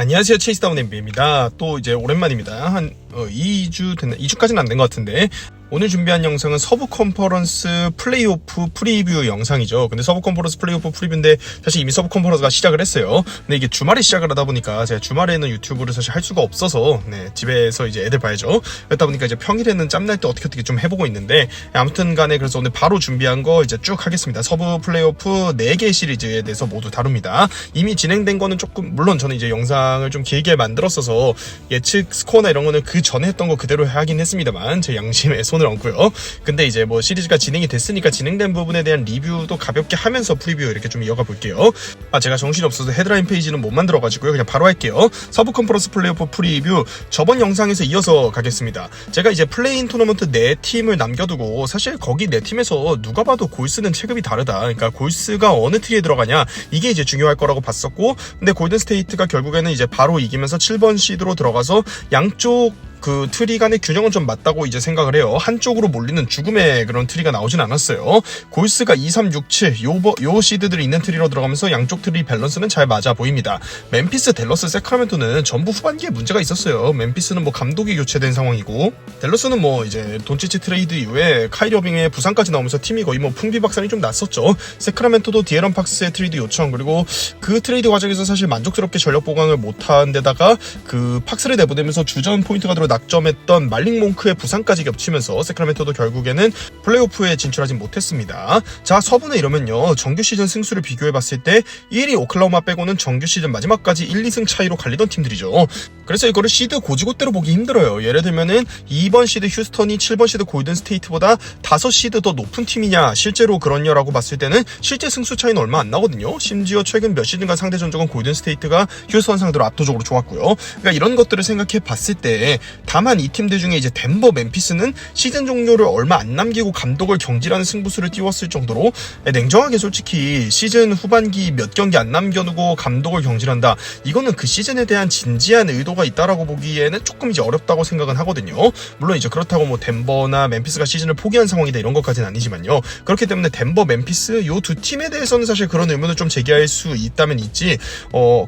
안녕하세요. 체이스다운 NBA입니다. 또 이제 오랜만입니다. 한 2주 됐나? 2주까지는 안 된 것 같은데 오늘 준비한 영상은 서부 컨퍼런스 플레이오프 프리뷰 영상이죠. 근데 서부 컨퍼런스 플레이오프 프리뷰인데 사실 이미 서부 컨퍼런스가 시작을 했어요. 근데 이게 주말에 시작을 하다 보니까 제가 주말에는 유튜브를 사실 할 수가 없어서 집에서 이제 애들 봐야죠. 그러다 보니까 이제 평일에는 짬날 때 어떻게 좀 해보고 있는데 아무튼 간에 그래서 오늘 바로 준비한 거 이제 쭉 하겠습니다. 서부 플레이오프 4개 시리즈에 대해서 모두 다룹니다. 이미 진행된 거는 조금 물론 저는 이제 영상을 좀 길게 만들었어서 예측 스코어나 이런 거는 그 전에 했던 거 그대로 하긴 했습니다만 제 양심에 손을 얹고요. 근데 이제 뭐 시리즈가 진행이 됐으니까 진행된 부분에 대한 리뷰도 가볍게 하면서 프리뷰 이렇게 좀 이어가 볼게요. 제가 정신이 없어서 헤드라인 페이지는 못 만들어가지고요. 그냥 바로 할게요. 서부 컨퍼런스 플레이오프 프리뷰 저번 영상에서 이어서 가겠습니다. 제가 이제 플레이인 토너먼트 4팀을 남겨두고 사실 거기 4팀에서 누가 봐도 골스는 체급이 다르다. 그러니까 골스가 어느 트리에 들어가냐 이게 이제 중요할 거라고 봤었고 근데 골든스테이트가 결국에는 이제 바로 이기면서 7번 시드로 들어가서 양쪽 그 트리 간의 균형은 좀 맞다고 이제 생각을 해요. 한쪽으로 몰리는 죽음의 그런 트리가 나오진 않았어요. 골스가 2, 3, 6, 7 요 시드들이 있는 트리로 들어가면서 양쪽 트리 밸런스는 잘 맞아 보입니다. 멤피스, 댈러스, 세크라멘토는 전부 후반기에 문제가 있었어요. 멤피스는 뭐 감독이 교체된 상황이고 댈러스는 뭐 이제 돈치치 트레이드 이후에 카이리 어빙의 부상까지 나오면서 팀이 거의 뭐 풍비박산이 좀 났었죠. 세크라멘토도 디에런 팍스의 트레이드 요청 그리고 그 트레이드 과정에서 사실 만족스럽게 전력 보강을 못한 데다가 그 팍스를 내보내면서 주전 포인트 가드로 낙점했던 말릭 몽크의 부상까지 겹치면서 세크라멘토도 결국에는 플레이오프에 진출하진 못했습니다. 자, 서부는 이러면요. 정규 시즌 승수를 비교해봤을 때 1위 오클라호마 빼고는 정규 시즌 마지막까지 1, 2승 차이로 갈리던 팀들이죠. 그래서 이거를 시드 고지고대로 보기 힘들어요. 예를 들면은 2번 시드 휴스턴이 7번 시드 골든스테이트보다 5시드 더 높은 팀이냐 실제로 그렇냐라고 봤을 때는 실제 승수 차이는 얼마 안 나거든요. 심지어 최근 몇 시즌간 상대 전적은 골든스테이트가 휴스턴 상대로 압도적으로 좋았고요. 그러니까 이런 것들을 생각해 봤을 때 다만 이 팀들 중에 이제 덴버, 멤피스는 시즌 종료를 얼마 안 남기고 감독을 경질하는 승부수를 띄웠을 정도로 냉정하게 솔직히 시즌 후반기 몇 경기 안 남겨두고 감독을 경질한다. 이거는 그 시즌에 대한 진지한 의도가 있다라고 보기에는 조금 이제 어렵다고 생각은 하거든요. 물론 이제 그렇다고 뭐 덴버나 멤피스가 시즌을 포기한 상황이다 이런 것까지는 아니지만요. 그렇기 때문에 덴버, 멤피스 요 두 팀에 대해서는 사실 그런 의문을 좀 제기할 수 있다면 있지.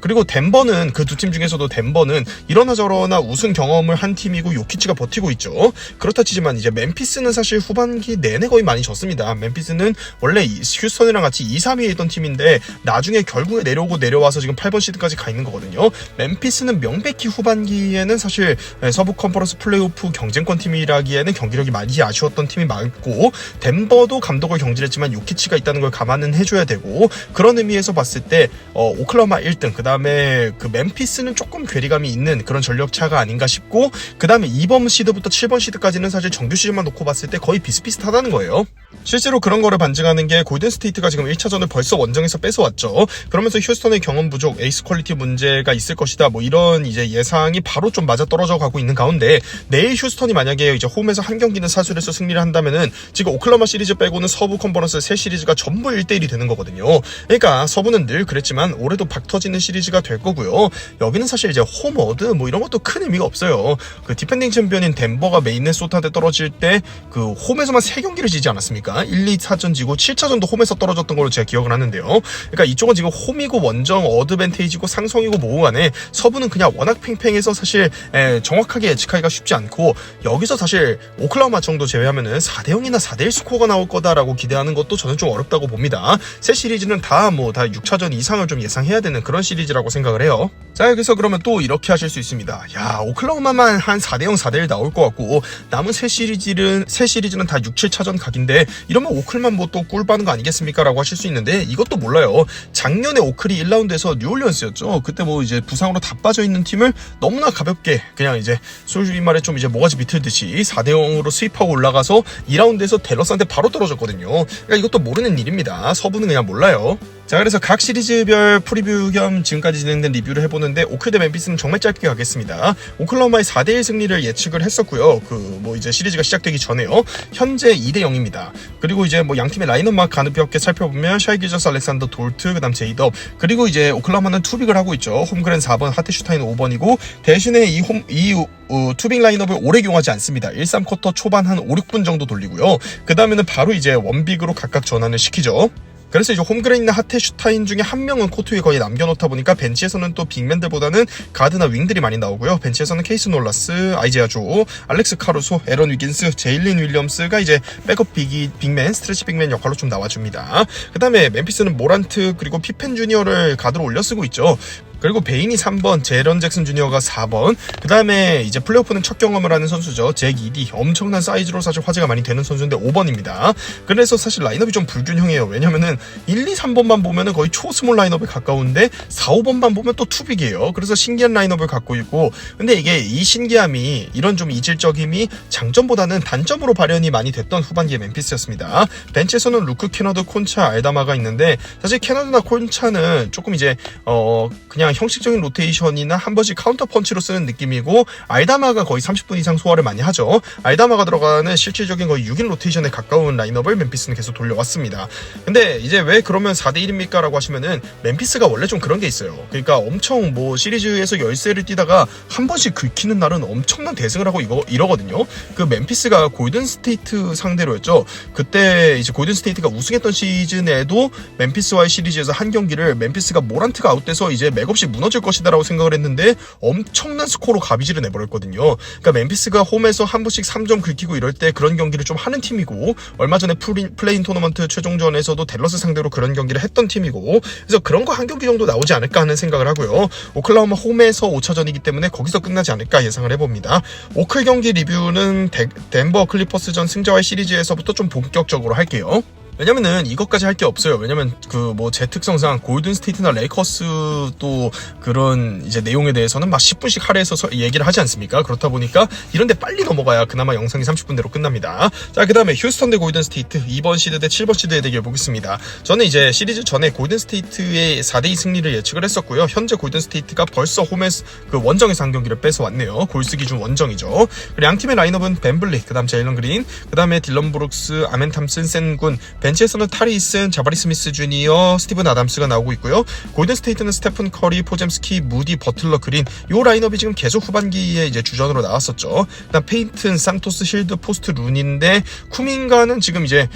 그리고 덴버는 그 두 팀 중에서도 덴버는 이러나 저러나 우승 경험을 한 팀이고 요키치가 버티고 있죠. 그렇다 치지만 이제 멤피스는 사실 후반기 내내 거의 많이 졌습니다. 멤피스는 원래 휴스턴이랑 같이 2, 3위에 있던 팀인데 나중에 결국에 내려와서 지금 8번 시드까지 가 있는 거거든요. 멤피스는 명백히 후반기에는 사실 서부 컨퍼런스 플레이오프 경쟁권 팀이라기에는 경기력이 많이 아쉬웠던 팀이 많고 덴버도 감독을 경질했지만 요키치가 있다는 걸 감안은 해줘야 되고 그런 의미에서 봤을 때 오클라호마 1등 그 다음에 그 멤피스는 조금 괴리감이 있는 그런 전력차가 아닌가 싶고 그 다음에 2번 시드부터 7번 시드까지는 사실 정규 시즌만 놓고 봤을 때 거의 비슷비슷하다는 거예요. 실제로 그런 거를 반증하는 게 골든스테이트가 지금 1차전을 벌써 원정에서 뺏어왔죠. 그러면서 휴스턴의 경험 부족, 에이스 퀄리티 문제가 있을 것이다. 뭐 이런 이제 예상이 바로 좀 맞아떨어져 가고 있는 가운데 내일 휴스턴이 만약에 이제 홈에서 한 경기는 사수해서 승리를 한다면은 지금 오클라호마 시리즈 빼고는 서부 컨퍼런스 세 시리즈가 전부 1대1이 되는 거거든요. 그러니까 서부는 늘 그랬지만 올해도 박 터지는 시리즈가 될 거고요. 여기는 사실 이제 홈어드 뭐 이런 것도 큰 의미가 없어요. 그 디펜딩 챔피언인 덴버가 메인네소타한테 떨어질 때 그 홈에서만 3경기를 지지 않았습니까? 1, 2차전 지고 7차전도 홈에서 떨어졌던 걸로 제가 기억을 하는데요. 그러니까 이쪽은 지금 홈이고 원정 어드밴테이지고 상성이고 뭐고 간에 서부는 그냥 워낙 팽팽해서 사실 정확하게 예측하기가 쉽지 않고 여기서 사실 오클라호마 정도 제외하면은 4대0이나 4대1 스코어가 나올 거다라고 기대하는 것도 저는 좀 어렵다고 봅니다. 새 시리즈는 다 6차전 이상을 좀 예상해야 되는 그런 시리즈라고 생각을 해요. 자, 여기서 그러면 또 이렇게 하실 수 있습니다. 야, 오클라호마만 한 4대0, 4대1 나올 것 같고 남은 새 시리즈는 다 6, 7차전 각인데 이러면 오클만 뭐 또 꿀빠는 거 아니겠습니까? 라고 하실 수 있는데 이것도 몰라요. 작년에 오클이 1라운드에서 뉴올리언스였죠. 그때 뭐 이제 부상으로 다 빠져있는 팀을 너무나 가볍게 그냥 이제 솔직히 말해 좀 이제 모가지 비틀듯이 4대0으로 스윕하고 올라가서 2라운드에서 댈러스한테 바로 떨어졌거든요. 그러니까 이것도 모르는 일입니다. 서부는 그냥 몰라요. 자, 그래서 각 시리즈별 프리뷰 겸 지금까지 진행된 리뷰를 해보는데 오클 대 멤피스는 정말 짧게 가겠습니다. 오클라호마의 4대1 승리를 예측을 했었고요. 뭐 이제 시리즈가 시작되기 전에요. 현재 2대0입니다. 그리고 이제 뭐 양 팀의 라인업만 가볍게 살펴보면 샤이 기저스, 알렉산더 돌트, 그다음 제이덥 그리고 이제 오클라호마는 투빅을 하고 있죠. 홈그랜 4번, 하테슈타인 5번이고 대신에 이 투빅 라인업을 오래 이용하지 않습니다. 1, 3쿼터 초반 한 5, 6분 정도 돌리고요. 그 다음에는 바로 이제 원빅으로 각각 전환을 시키죠. 그래서 이제 홈그레인이나 하테슈타인 중에 한 명은 코트 위에 거의 남겨놓다 보니까 벤치에서는 또 빅맨들보다는 가드나 윙들이 많이 나오고요. 벤치에서는 케이스 놀라스, 아이제아 조, 알렉스 카루소, 에런 위긴스, 제일린 윌리엄스가 이제 백업 빅맨, 스트레치 빅맨 역할로 좀 나와줍니다. 그 다음에 멤피스는 모란트 그리고 피펜 주니어를 가드로 올려 쓰고 있죠. 그리고 베인이 3번, 제런 잭슨 주니어가 4번. 그 다음에 이제 플레이오프는 첫 경험을 하는 선수죠. 잭 이디. 엄청난 사이즈로 사실 화제가 많이 되는 선수인데 5번입니다. 그래서 사실 라인업이 좀 불균형해요. 왜냐면은 1, 2, 3번만 보면은 거의 초스몰 라인업에 가까운데 4, 5번만 보면 또 투빅이에요. 그래서 신기한 라인업을 갖고 있고, 근데 이게 이 신기함이, 이런 좀 이질적임이 장점보다는 단점으로 발현이 많이 됐던 후반기의 멤피스였습니다. 벤치에서는 루크 캐너드, 콘차, 알다마가 있는데, 사실 캐너드나 콘차는 조금 이제 그냥 형식적인 로테이션이나 한 번씩 카운터 펀치로 쓰는 느낌이고, 알다마가 거의 30분 이상 소화를 많이 하죠. 알다마가 들어가는 실질적인 거의 6인 로테이션에 가까운 라인업을 멤피스는 계속 돌려왔습니다. 근데 이제 왜 그러면 4대1입니까? 라고 하시면은 멤피스가 원래 좀 그런 게 있어요. 그러니까 엄청 뭐 시리즈에서 열세를 뛰다가 한 번씩 긁히는 날은 엄청난 대승을 하고 이러거든요. 그 멤피스가 골든 스테이트 상대로였죠. 그때 이제 골든 스테이트가 우승했던 시즌에도 멤피스와의 시리즈에서 한 경기를 멤피스가 모란트가 아웃돼서 이제 맥없이 무너질 것이다라고 생각을 했는데 엄청난 스코어로 가비질을 내버렸거든요. 그러니까 멤피스가 홈에서 한 번씩 3점 긁히고 이럴 때 그런 경기를 좀 하는 팀이고, 얼마 전에 플레인 토너먼트 최종전에서도 댈러스 상대로 그런 경기를 했던 팀이고, 그래서 그런 거 한 경기 정도 나오지 않을까 하는 생각을 하고요. 오클라호마 홈에서 5차전이기 때문에 거기서 끝나지 않을까 예상을 해봅니다. 오클 경기 리뷰는 덴버 클리퍼스전 승자와의 시리즈에서부터 좀 본격적으로 할게요. 왜냐면은 이것까지 할 게 없어요. 왜냐면 그 뭐 제 특성상 골든 스테이트나 레이커스도 그런 이제 내용에 대해서는 막 10분씩 할애해서 얘기를 하지 않습니까? 그렇다 보니까 이런데 빨리 넘어가야 그나마 영상이 30분대로 끝납니다. 자, 그 다음에 휴스턴 대 골든 스테이트 2번 시드 대 7번 시드의 대결 보겠습니다. 저는 이제 시리즈 전에 골든 스테이트의 4대2 승리를 예측을 했었고요. 현재 골든 스테이트가 벌써 홈에서 그 원정에서 한 경기를 뺏어왔네요. 골스 기준 원정이죠. 그리고 양 팀의 라인업은 벤블리, 그 다음 제일런 그린, 그 다음에 딜런 브룩스, 아멘 탐슨, 센군. 벤치에서는 타리 이슨, 자바리 스미스 주니어, 스티븐 아담스가 나오고 있고요. 골든 스테이트는 스테픈 커리, 포젬스키, 무디, 버틀러, 그린. 요 라인업이 지금 계속 후반기에 이제 주전으로 나왔었죠. 그다음 페인튼, 산토스, 실드, 포스트, 룬인데 쿠민가는 지금 이제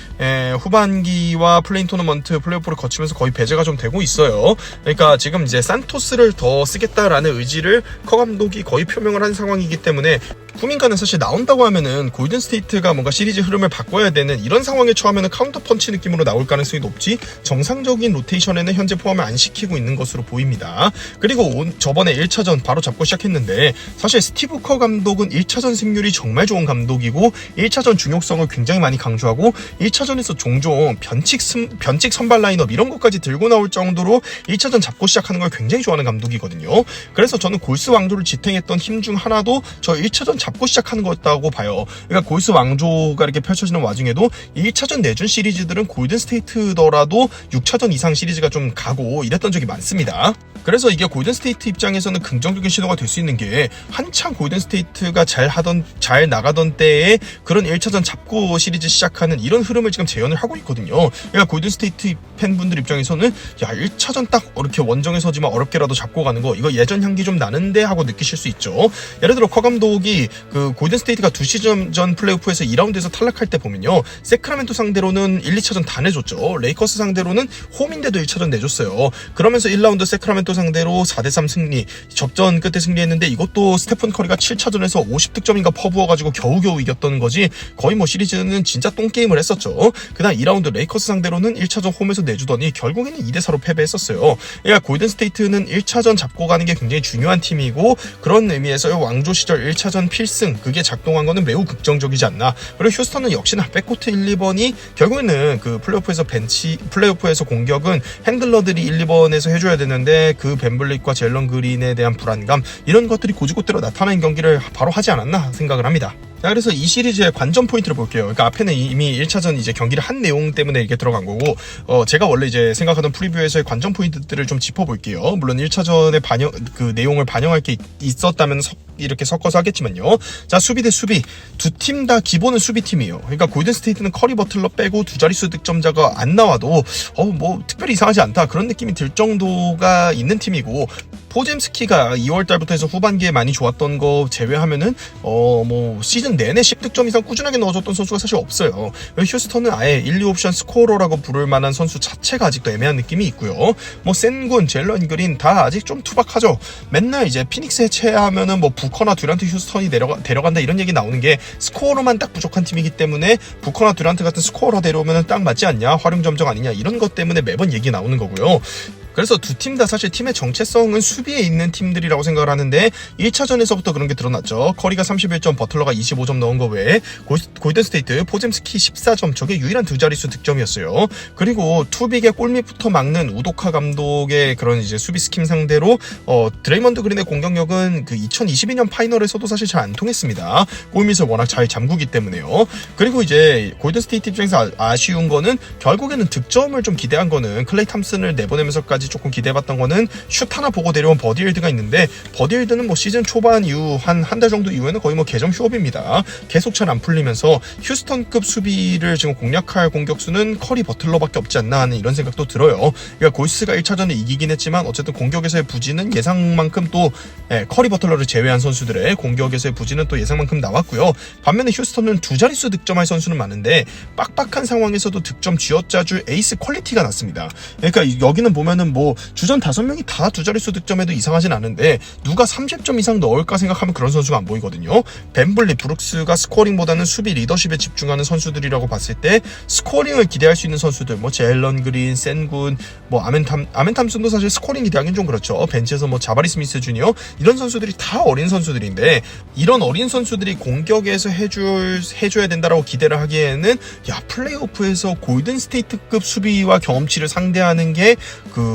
후반기와 플레인 토너먼트 플레이오프를 거치면서 거의 배제가 좀 되고 있어요. 그러니까 지금 이제 산토스를 더 쓰겠다라는 의지를 커 감독이 거의 표명을 한 상황이기 때문에 쿠민가는 사실 나온다고 하면은 골든 스테이트가 뭔가 시리즈 흐름을 바꿔야 되는 이런 상황에 처하면은 카운터 펀치 느낌으로 나올 가능성이 높지, 정상적인 로테이션에는 현재 포함을 안 시키고 있는 것으로 보입니다. 그리고 저번에 1차전 바로 잡고 시작했는데, 사실 스티브 커 감독은 1차전 승률이 정말 좋은 감독이고 1차전 중요성을 굉장히 많이 강조하고 1차전에서 종종 변칙 선발 라인업 이런 것까지 들고 나올 정도로 1차전 잡고 시작하는 걸 굉장히 좋아하는 감독이거든요. 그래서 저는 골스 왕조를 지탱했던 힘 중 하나도 저 1차전 잡고 시작하는 거였다고 봐요. 그러니까 골스 왕조가 이렇게 펼쳐지는 와중에도 1차전 내준 시리즈들은 골든 스테이트더라도 6차전 이상 시리즈가 좀 가고 이랬던 적이 많습니다. 그래서 이게 골든 스테이트 입장에서는 긍정적인 신호가 될 수 있는 게, 한창 골든 스테이트가 잘 나가던 때에 그런 1차전 잡고 시리즈 시작하는 이런 흐름을 지금 재현을 하고 있거든요. 그러니까 골든 스테이트 팬분들 입장에서는 야, 1차전 딱 이렇게 원정에서지만 어렵게라도 잡고 가는 거, 이거 예전 향기 좀 나는데 하고 느끼실 수 있죠. 예를 들어 커 감독이 그 골든 스테이트가 2시즌 전 플레이오프에서 2라운드에서 탈락할 때 보면요, 세크라멘토 상대로는 1, 2차전 다 내줬죠. 레이커스 상대로는 홈인데도 1차전 내줬어요. 그러면서 1라운드 세크라멘토 상대로 4대3 승리, 접전 끝에 승리했는데 이것도 스테픈 커리가 7차전에서 50득점인가 퍼부어가지고 겨우겨우 이겼던 거지, 거의 뭐 시리즈는 진짜 똥게임을 했었죠. 그다음 2라운드 레이커스 상대로는 1차전 홈에서 내주더니 결국에는 2대4로 패배했었어요. 그러니까 골든 스테이트는 1차전 잡고 가는 게 굉장히 중요한 팀이고, 그런 의미에서 왕조 시절 1차전 필승, 그게 작동한 거는 매우 긍정적이지 않나. 그리고 휴스턴은 역시나 백코트 1, 2번이 결국에는 그 플레이오프에서 공격은 핸들러들이 1, 2번에서 해줘야 되는데 그 벤블릭과 젤런 그린에 대한 불안감, 이런 것들이 고지고대로 나타나는 경기를 바로 하지 않았나 생각을 합니다. 자, 그래서 이 시리즈의 관전 포인트를 볼게요. 그러니까 앞에는 이미 1차전 이제 경기를 한 내용 때문에 이렇게 들어간 거고, 제가 원래 이제 생각하던 프리뷰에서의 관전 포인트들을 좀 짚어볼게요. 물론 1차전의 그 내용을 반영할 게 있었다면 이렇게 섞어서 하겠지만요. 자, 수비 대 수비. 두 팀 다 기본은 수비팀이에요. 그러니까 골든스테이트는 커리 버틀러 빼고 두 자릿수 득점자가 안 나와도 뭐 특별히 이상하지 않다 그런 느낌이 들 정도가 있는 팀이고, 포젬스키가 2월달부터 해서 후반기에 많이 좋았던 거 제외하면은 뭐 시즌 내내 10득점 이상 꾸준하게 넣어줬던 선수가 사실 없어요. 휴스턴은 아예 1, 2옵션 스코어러라고 부를 만한 선수 자체가 아직도 애매한 느낌이 있고요. 뭐 센군, 젤런 그린 다 아직 좀 투박하죠. 맨날 이제 피닉스 해체하면은 뭐 부커나 듀란트 휴스턴이 데려간다 이런 얘기 나오는 게 스코어로만 딱 부족한 팀이기 때문에 부커나 듀란트 같은 스코어러 데려오면은 딱 맞지 않냐, 활용 점정 아니냐 이런 것 때문에 매번 얘기 나오는 거고요. 그래서 두 팀 다 사실 팀의 정체성은 수비에 있는 팀들이라고 생각을 하는데 1차전에서부터 그런 게 드러났죠. 커리가 31점, 버틀러가 25점 넣은 거 외에 골든스테이트, 포젬스키 14점, 저게 유일한 두 자릿수 득점이었어요. 그리고 투빅의 골밑부터 막는 우도카 감독의 그런 이제 수비 스킴 상대로 드레이먼드 그린의 공격력은 그 2022년 파이널에서도 사실 잘 안 통했습니다. 골밑을 워낙 잘 잠그기 때문에요. 그리고 이제 골든스테이트 입장에서 아쉬운 거는 결국에는 득점을 좀 기대한 거는 클레이 탐슨을 내보내면서까지 조금 기대해봤던 거는 슛 하나 보고 데려온 버디힐드가 있는데, 버디힐드는 뭐 시즌 초반 이후 한 달 정도 이후에는 거의 뭐 개점 휴업입니다. 계속 잘 안 풀리면서 휴스턴급 수비를 지금 공략할 공격수는 커리 버틀러밖에 없지 않나 하는 이런 생각도 들어요. 그러니까 골스가 1차전에 이기긴 했지만 어쨌든 공격에서의 부진은 예상만큼 또 커리 버틀러를 제외한 선수들의 공격에서의 부진은 또 예상만큼 나왔고요. 반면에 휴스턴은 두 자릿수 득점할 선수는 많은데 빡빡한 상황에서도 득점 쥐어짜줄 에이스 퀄리티가 났습니다. 그러니까 여기는 보면은 뭐 주전 5명이 다 두 자릿수 득점해도 이상하진 않은데 누가 30점 이상 넣을까 생각하면 그런 선수가 안 보이거든요. 벤블리, 브룩스가 스코어링보다는 수비 리더십에 집중하는 선수들이라고 봤을 때 스코어링을 기대할 수 있는 선수들, 뭐 제일런 그린, 센군, 뭐 아멘 탐슨도 사실 스코어링 기대하기는 좀 그렇죠. 벤치에서 뭐 자바리 스미스 주니어 이런 선수들이 다 어린 선수들인데, 이런 어린 선수들이 공격에서 해줘야 된다라고 기대를 하기에는 플레이오프에서 골든스테이트급 수비와 경험치를 상대하는 게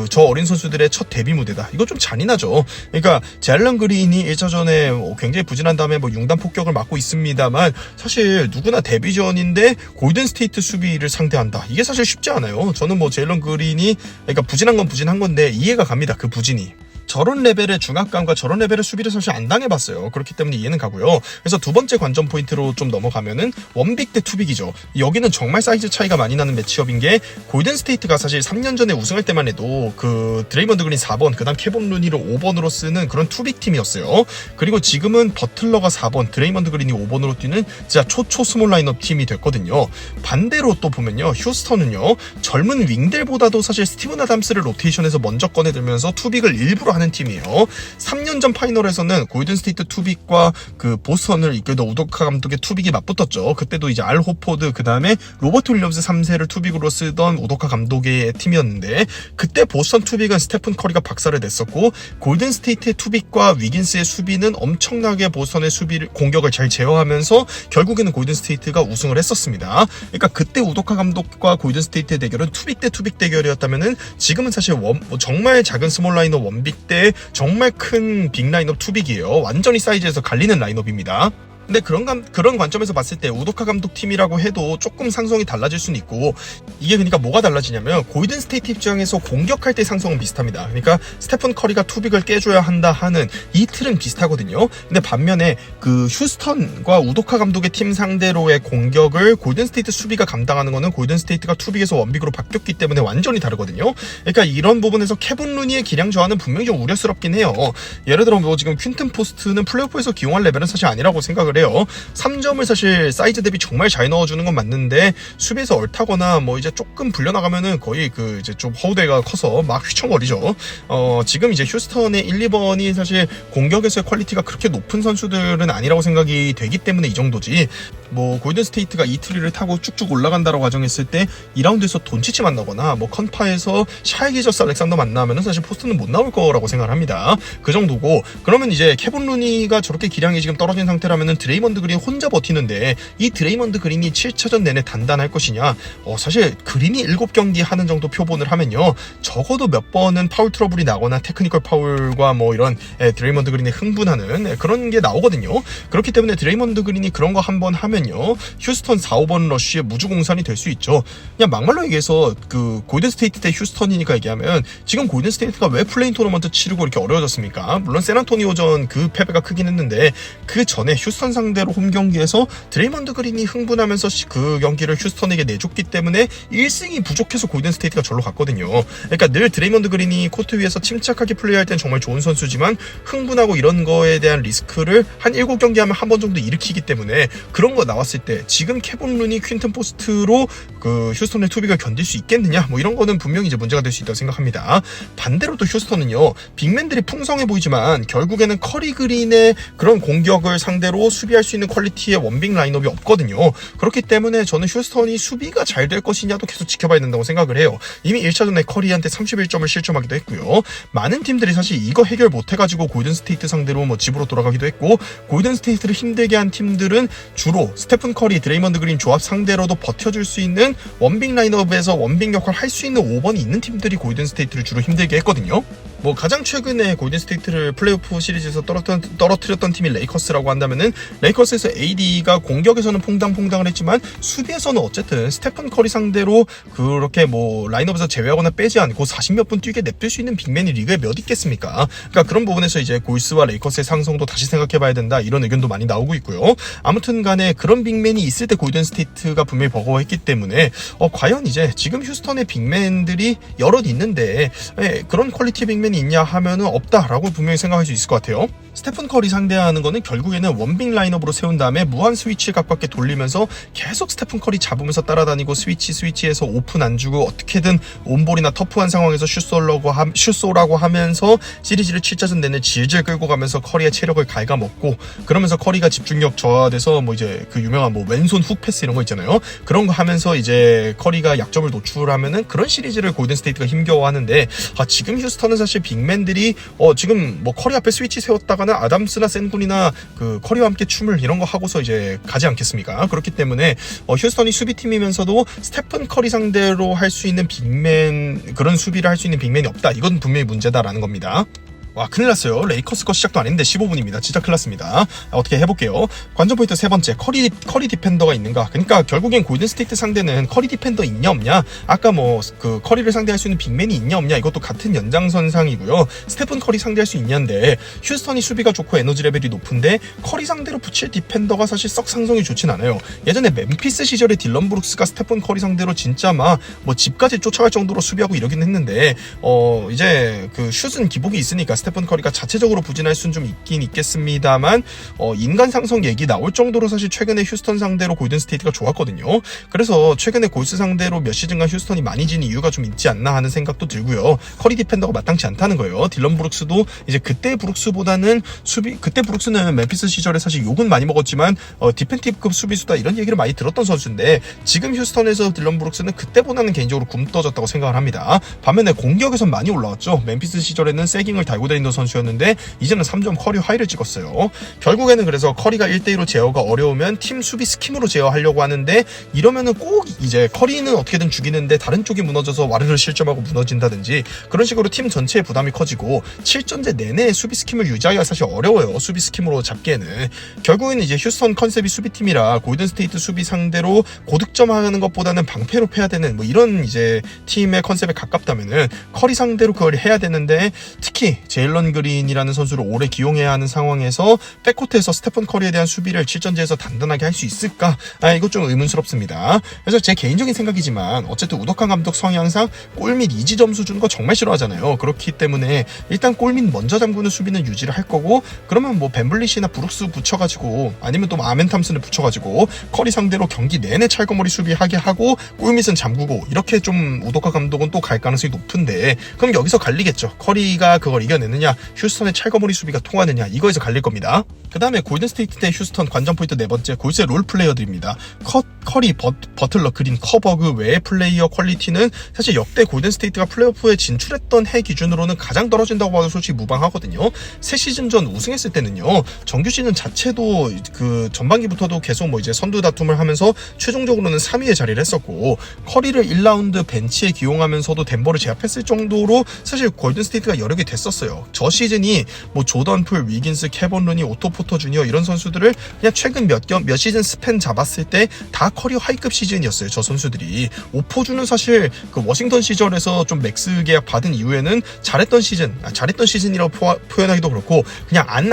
저 어린 선수들의 첫 데뷔 무대다. 이거 좀 잔인하죠. 그러니까 제일런 그린이 1차전에 굉장히 부진한 다음에 뭐 융단 폭격을 맞고 있습니다만, 사실 누구나 데뷔전인데 골든스테이트 수비를 상대한다. 이게 사실 쉽지 않아요. 저는 뭐 제일런 그린이, 그러니까 부진한 건 부진한 건데 이해가 갑니다. 그 부진이. 저런 레벨의 중압감과 저런 레벨의 수비를 사실 안 당해봤어요. 그렇기 때문에 이해는 가고요. 그래서 두 번째 관전 포인트로 좀 넘어가면은 원빅 대 투빅이죠. 여기는 정말 사이즈 차이가 많이 나는 매치업인 게, 골든스테이트가 사실 3년 전에 우승할 때만 해도 그 드레이먼드 그린 4번, 그 다음 케본 루니를 5번으로 쓰는 그런 투빅 팀이었어요. 그리고 지금은 버틀러가 4번, 드레이먼드 그린이 5번으로 뛰는 진짜 초초 스몰 라인업 팀이 됐거든요. 반대로 또 보면요, 휴스턴은요, 젊은 윙들보다도 사실 스티븐 아담스를 로테이션에서 먼저 꺼내들면서 투빅을 일부러 하는 팀이에요. 3년 전 파이널에서는 골든스테이트 투빅과 그 보스턴을 이끌던 우도카 감독의 투빅이 맞붙었죠. 그때도 이제 알 호포드, 그 다음에 로버트 윌리엄스 3세를 투빅으로 쓰던 우도카 감독의 팀이었는데, 그때 보스턴 투빅은 스테픈 커리가 박살을 냈었고, 골든스테이트의 투빅과 위긴스의 수비는 엄청나게 보스턴의 공격을 잘 제어하면서 결국에는 골든스테이트가 우승을 했었습니다. 그러니까 그때 우도카 감독과 골든스테이트의 대결은 투빅 대 투빅 대결이었다면은, 지금은 사실 정말 작은 스몰 라인업 원빅 때 정말 큰 빅 라인업 투빅이에요. 완전히 사이즈에서 갈리는 라인업입니다. 근데 그런 관점에서 봤을 때 우도카 감독 팀이라고 해도 조금 상성이 달라질 수는 있고, 이게 그러니까 뭐가 달라지냐면, 골든스테이트 입장에서 공격할 때 상성은 비슷합니다. 그러니까 스테픈 커리가 투빅을 깨줘야 한다 하는 이 틀은 비슷하거든요. 근데 반면에 그 휴스턴과 우도카 감독의 팀 상대로의 공격을 골든스테이트 수비가 감당하는 거는 골든스테이트가 투빅에서 원빅으로 바뀌었기 때문에 완전히 다르거든요. 그러니까 이런 부분에서 케본 루니의 기량 저하는 분명히 좀 우려스럽긴 해요. 예를 들어 뭐 지금 퀸튼 포스트는 플레이오프에서 기용할 레벨은 사실 아니라고 생각을 해요. 3점을 사실 사이즈 대비 정말 잘 넣어주는 건 맞는데, 수비에서 얼타거나 뭐 이제 조금 불려나가면은 거의 그 이제 좀 허우대가 커서 막 휘청거리죠. 지금 이제 휴스턴의 1, 2번이 사실 공격에서의 퀄리티가 그렇게 높은 선수들은 아니라고 생각이 되기 때문에 이 정도지, 뭐 골든스테이트가 이트리를 타고 쭉쭉 올라간다라고 가정했을 때 2라운드에서 돈치치 만나거나 뭐 컨파에서 샤이 기저스 알렉산더 만나면은 사실 포스트는 못 나올 거라고 생각을 합니다. 그 정도고, 그러면 이제 케본 루니가 저렇게 기량이 지금 떨어진 상태라면은 드레이먼드 그린 혼자 버티는데, 이 드레이먼드 그린이 7차전 내내 단단할 것이냐, 사실 그린이 7경기 하는 정도 표본을 하면요, 적어도 몇 번은 파울 트러블이 나거나 테크니컬 파울과 뭐 이런 드레이먼드 그린이 흥분하는 그런 게 나오거든요. 그렇기 때문에 드레이먼드 그린이 그런 거 한번 하면 하면요, 휴스턴 4, 5번 러쉬의 무주공산이 될 수 있죠. 그냥 막말로 얘기해서 그 골든스테이트 대 휴스턴이니까 얘기하면 지금 골든스테이트가 왜 플레인 토너먼트 치르고 이렇게 어려워졌습니까? 물론 샌안토니오전 그 패배가 크긴 했는데 그 전에 휴스턴 상대로 홈 경기에서 드레이먼드 그린이 흥분하면서 그 경기를 휴스턴에게 내줬기 때문에 1승이 부족해서 골든스테이트가 절로 갔거든요. 그러니까 늘 드레이먼드 그린이 코트 위에서 침착하게 플레이할 땐 정말 좋은 선수지만 흥분하고 이런 거에 대한 리스크를 한 7경기 하면 한 번 정도 일으키기 때문에 그런 거 나왔을 때 지금 케본 루니, 퀸튼 포스트로 그 휴스턴의 투비가 견딜 수 있겠느냐, 뭐 이런 거는 분명히 이제 문제가 될 수 있다고 생각합니다. 반대로 또 휴스턴은요, 빅맨들이 풍성해 보이지만 결국에는 커리 그린의 그런 공격을 상대로 수비할 수 있는 퀄리티의 원빅 라인업이 없거든요. 그렇기 때문에 저는 휴스턴이 수비가 잘 될 것이냐도 계속 지켜봐야 된다고 생각을 해요. 이미 1차전에 커리한테 31점을 실점하기도 했고요. 많은 팀들이 사실 이거 해결 못해가지고 골든스테이트 상대로 뭐 집으로 돌아가기도 했고, 골든스테이트를 힘들게 한 팀들은 주로 스테픈 커리, 드레이먼드 그린 조합 상대로도 버텨줄 수 있는 원빅 라인업에서 원빅 역할을 할 수 있는 5번이 있는 팀들이 골든스테이트를 주로 힘들게 했거든요. 뭐 가장 최근에 골든스테이트를 플레이오프 시리즈에서 떨어뜨렸던 팀이 레이커스라고 한다면은, 레이커스에서 AD가 공격에서는 퐁당퐁당을 했지만 수비에서는 어쨌든 스테픈 커리 상대로 그렇게 뭐 라인업에서 제외하거나 빼지 않고 40몇 분 뛰게 냅둘 수 있는 빅맨이 리그에 몇 있겠습니까? 그러니까 그런 부분에서 이제 골스와 레이커스의 상성도 다시 생각해봐야 된다, 이런 의견도 많이 나오고 있고요. 아무튼 간에 그런 빅맨이 있을 때 골든스테이트가 분명히 버거워했기 때문에 과연 이제 지금 휴스턴의 빅맨들이 여럿 있는데 그런 퀄리티 빅맨이 있냐 하면은 없다라고 분명히 생각할 수 있을 것 같아요. 스테픈 커리 상대하는 거는 결국에는 원빅 라인업으로 세운 다음에 무한 스위치 가깝게 돌리면서 계속 스테픈 커리 잡으면서 따라다니고 스위치에서 오픈 안 주고 어떻게든 온볼이나 터프한 상황에서 슛 쏘라고 하면서 시리즈를 7차전 내내 질질 끌고 가면서 커리의 체력을 갉아먹고, 그러면서 커리가 집중력 저하돼서 뭐 이제 그 유명한 뭐 왼손 훅 패스 이런 거 있잖아요. 그런 거 하면서 이제 커리가 약점을 노출하면은 그런 시리즈를 골든스테이트가 힘겨워하는데, 지금 휴스턴은 사실 빅맨들이 지금 뭐 커리 앞에 스위치 세웠다가는 아담스나 센군이나 그 커리와 함께 춤을 이런 거 하고서 이제 가지 않겠습니까? 그렇기 때문에 휴스턴이 수비팀이면서도 스테픈 커리 상대로 할 수 있는 빅맨, 그런 수비를 할 수 있는 빅맨이 없다, 이건 분명히 문제다라는 겁니다. 와, 큰일 났어요. 레이커스 거 시작도 안 했는데 15분입니다. 진짜 큰일 났습니다. 어떻게 해볼게요. 관전 포인트 세 번째, 커리 디펜더가 있는가? 그러니까 결국엔 골든스테이트 상대는 커리 디펜더 있냐 없냐? 아까 뭐 그 커리를 상대할 수 있는 빅맨이 있냐 없냐? 이것도 같은 연장선상이고요. 스테픈 커리 상대할 수 있냐인데, 휴스턴이 수비가 좋고 에너지 레벨이 높은데 커리 상대로 붙일 디펜더가 사실 썩 상성이 좋진 않아요. 예전에 멤피스 시절에 딜런 브룩스가 스테픈 커리 상대로 진짜 막 뭐 집까지 쫓아갈 정도로 수비하고 이러긴 했는데, 이제 그 슛은 기복이 있으니까 스테픈 커리가 자체적으로 부진할 수는 좀 있긴 있겠습니다만, 인간 상성 얘기 나올 정도로 사실 최근에 휴스턴 상대로 골든스테이트가 좋았거든요. 그래서 최근에 골스 상대로 몇 시즌간 휴스턴이 많이 진 이유가 좀 있지 않나 하는 생각도 들고요. 커리 디펜더가 마땅치 않다는 거예요. 딜런 브룩스도 이제 그때 브룩스보다는 그때 브룩스는 멤피스 시절에 사실 욕은 많이 먹었지만 디펜티브급 수비수다 이런 얘기를 많이 들었던 선수인데, 지금 휴스턴에서 딜런 브룩스는 그때보다는 개인적으로 굼떠졌다고 생각을 합니다. 반면에 공격에선 많이 올라왔죠. 멤피스 시절에는 세깅을 달고 다니던 선수였는데 이제는 3점 커리 하이를 찍었어요. 결국에는 그래서 커리가 1대1로 제어가 어려우면 팀 수비 스킴으로 제어하려고 하는데, 이러면은 꼭 이제 커리는 어떻게든 죽이는데 다른 쪽이 무너져서 와르르 실점하고 무너진다든지 그런 식으로 팀 전체의 부담이 커지고 7전제 내내 수비 스킴을 유지하기가 사실 어려워요. 수비 스킴으로 잡기에는. 결국에는 이제 휴스턴 컨셉이 수비팀이라 골든스테이트 수비 상대로 고득점하는 것보다는 방패로 패야 되는 뭐 이런 이제 팀의 컨셉에 가깝다면은 커리 상대로 그걸 해야 되는데, 특히 제일런 그린이라는 선수를 오래 기용해야 하는 상황에서 백코트에서 스테픈 커리에 대한 수비를 7전제에서 단단하게 할 수 있을까? 이거 좀 의문스럽습니다. 그래서 제 개인적인 생각이지만 어쨌든 우덕한 감독 성향상 골밑 이지 점수 주는 거 정말 싫어하잖아요. 그렇기 때문에 일단 골밑 먼저 잠그는 수비는 유지를 할 거고, 그러면 뭐 벤블릿이나 브룩스 붙여가지고 아니면 또 아멘 탐슨을 붙여가지고 커리 상대로 경기 내내 찰거머리 수비하게 하고 골밑은 잠그고, 이렇게 좀 우덕한 감독은 또 갈 가능성이 높은데, 그럼 여기서 갈리겠죠. 커리가 그걸 이겨내느냐, 휴스턴의 찰거머리 수비가 통하느냐, 이거에서 갈릴 겁니다. 그 다음에 골든스테이트 대 휴스턴 관전 포인트 네 번째, 골스의 롤 플레이어들입니다. 커리, 버틀러, 그린, 커버그 외의 플레이어 퀄리티는 사실 역대 골든스테이트가 플레이오프에 진출했던 해 기준으로는 가장 떨어진다고 봐도 솔직히 무방하거든요. 새 시즌 전 우승했을 때는요, 정규 시즌 자체도 그 전반기부터도 계속 뭐 이제 선두 다툼을 하면서 최종적으로는 3위에 자리를 했었고, 커리를 1라운드 벤치에 기용하면서도 덴버를 제압했을 정도로 사실 골든스테이트가 여력이 됐었어요. 거예요. 저 시즌이 뭐 조던 풀, 위긴스, 케본 루니, 오토 포터 주니어 이런 선수들을 그냥 최근 몇 시즌 스팬 잡았을 때 다 커리어 하이급 시즌이었어요. 저 선수들이. 오포주는 사실 그 워싱턴 시절에서 좀 맥스 계약 받은 이후에는 잘했던 시즌이라고 표현하기도 그렇고 그냥 안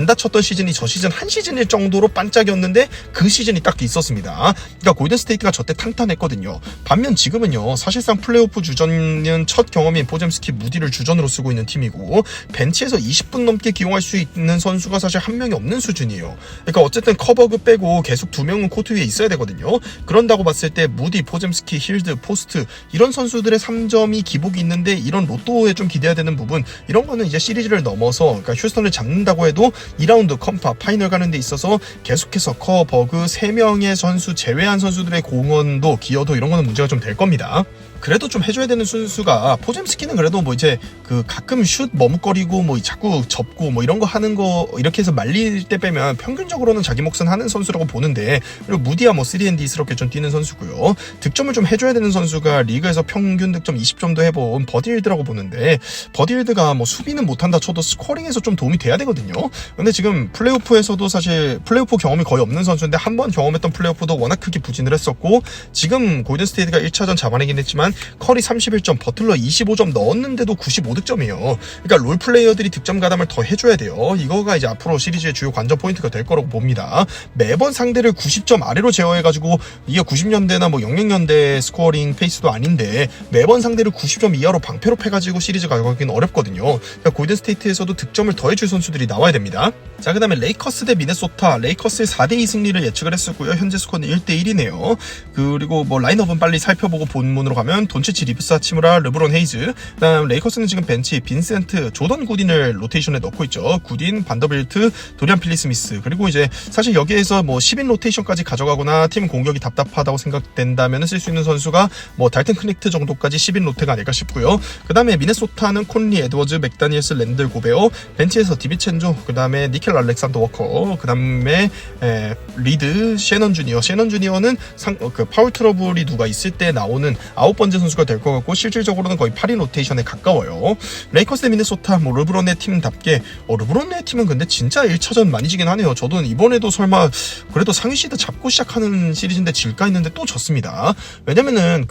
다쳤던 시즌이 저 시즌 한 시즌일 정도로 반짝이었는데 그 시즌이 딱 있었습니다. 그러니까 골든스테이트가 저때 탄탄했거든요. 반면 지금은요, 사실상 플레이오프 주전은 첫 경험인 포젬스키, 무디를 주전으로 쓰고 있는 팀이고 벤치에서 20분 넘게 기용할 수 있는 선수가 사실 한 명이 없는 수준이에요. 그러니까 어쨌든 커버그 빼고 계속 2명은 코트 위에 있어야 되거든요. 그런다고 봤을 때 무디, 포젬스키, 힐드, 포스트 이런 선수들의 3점이 기복이 있는데 이런 로또에 좀 기대해야 되는 부분, 이런 거는 이제 시리즈를 넘어서 그러니까 휴스턴을 잡는다고 해도 2라운드 컴파 파이널 가는 데 있어서 계속해서 버그 3명의 선수 제외한 선수들의 공헌도 기여도 이런 거는 문제가 좀 될 겁니다. 그래도 좀 해줘야 되는 선수가, 포젬스키는 그래도 뭐 이제 그 가끔 슛 머뭇거리고 뭐 자꾸 접고 뭐 이런 거 하는 거 이렇게 해서 말릴 때 빼면 평균적으로는 자기 몫은 하는 선수라고 보는데, 그리고 무디야 뭐 3&D스럽게 좀 뛰는 선수고요. 득점을 좀 해줘야 되는 선수가 리그에서 평균 득점 20점도 해본 버디힐드라고 보는데, 버디힐드가 뭐 수비는 못한다 쳐도 스코어링에서 좀 도움이 돼야 되거든요. 근데 지금 플레이오프에서도 사실 플레이오프 경험이 거의 없는 선수인데 한 번 경험했던 플레이오프도 워낙 크게 부진을 했었고, 지금 골든스테이트가 1차전 잡아내긴 했지만 커리 31점, 버틀러 25점 넣었는데도 95득점이에요. 그러니까 롤 플레이어들이 득점 가담을 더 해줘야 돼요. 이거가 이제 앞으로 시리즈의 주요 관전 포인트가 될 거라고 봅니다. 매번 상대를 90점 아래로 제어해가지고, 이게 90년대나 뭐 00년대 스코어링 페이스도 아닌데 매번 상대를 90점 이하로 방패로 패가지고 시리즈 가져가기는 어렵거든요. 그러니까 골든스테이트에서도 득점을 더 해줄 선수들이 나와야 됩니다. 자, 그 다음에 레이커스 대 미네소타. 레이커스의 4대2 승리를 예측을 했었고요. 현재 스코어는 1대1이네요. 그리고 뭐 라인업은 빨리 살펴보고 본문으로 가면 돈치치, 리브스, 하치무라, 르브론, 헤이즈. 그다음 레이커스는 지금 벤치 빈센트, 조던 구딘을 로테이션에 넣고 있죠. 구딘, 반더빌트, 도리안 필리스미스. 그리고 이제 사실 여기에서 뭐 10인 로테이션까지 가져가거나 팀 공격이 답답하다고 생각된다면 쓸 수 있는 선수가 뭐 달튼 크닉트 정도까지 10인 로테가 아닐까 싶고요. 그 다음에 미네소타는 콘리, 에드워즈, 맥다니엘스, 랜들, 고베어. 벤치에서 디비첸조, 그 다음에 니켈 알렉산더 워커, 그 다음에 리드, 셰넌 주니어는 그 파울 트러블이 누가 있을 때 나오는 9번째 선수가 될 것 같고, 실질적으로는 거의 8인 로테이션에 가까워요. 레이커스 대 미네소타, 뭐 르브론의 팀답게, 르브론의 팀은 근데 진짜 1차전 많이 지긴 하네요. 저도 이번에도 설마 그래도 상위 시드 잡고 시작하는 시리즈인데 질까 했는데 또 졌습니다. 왜냐면은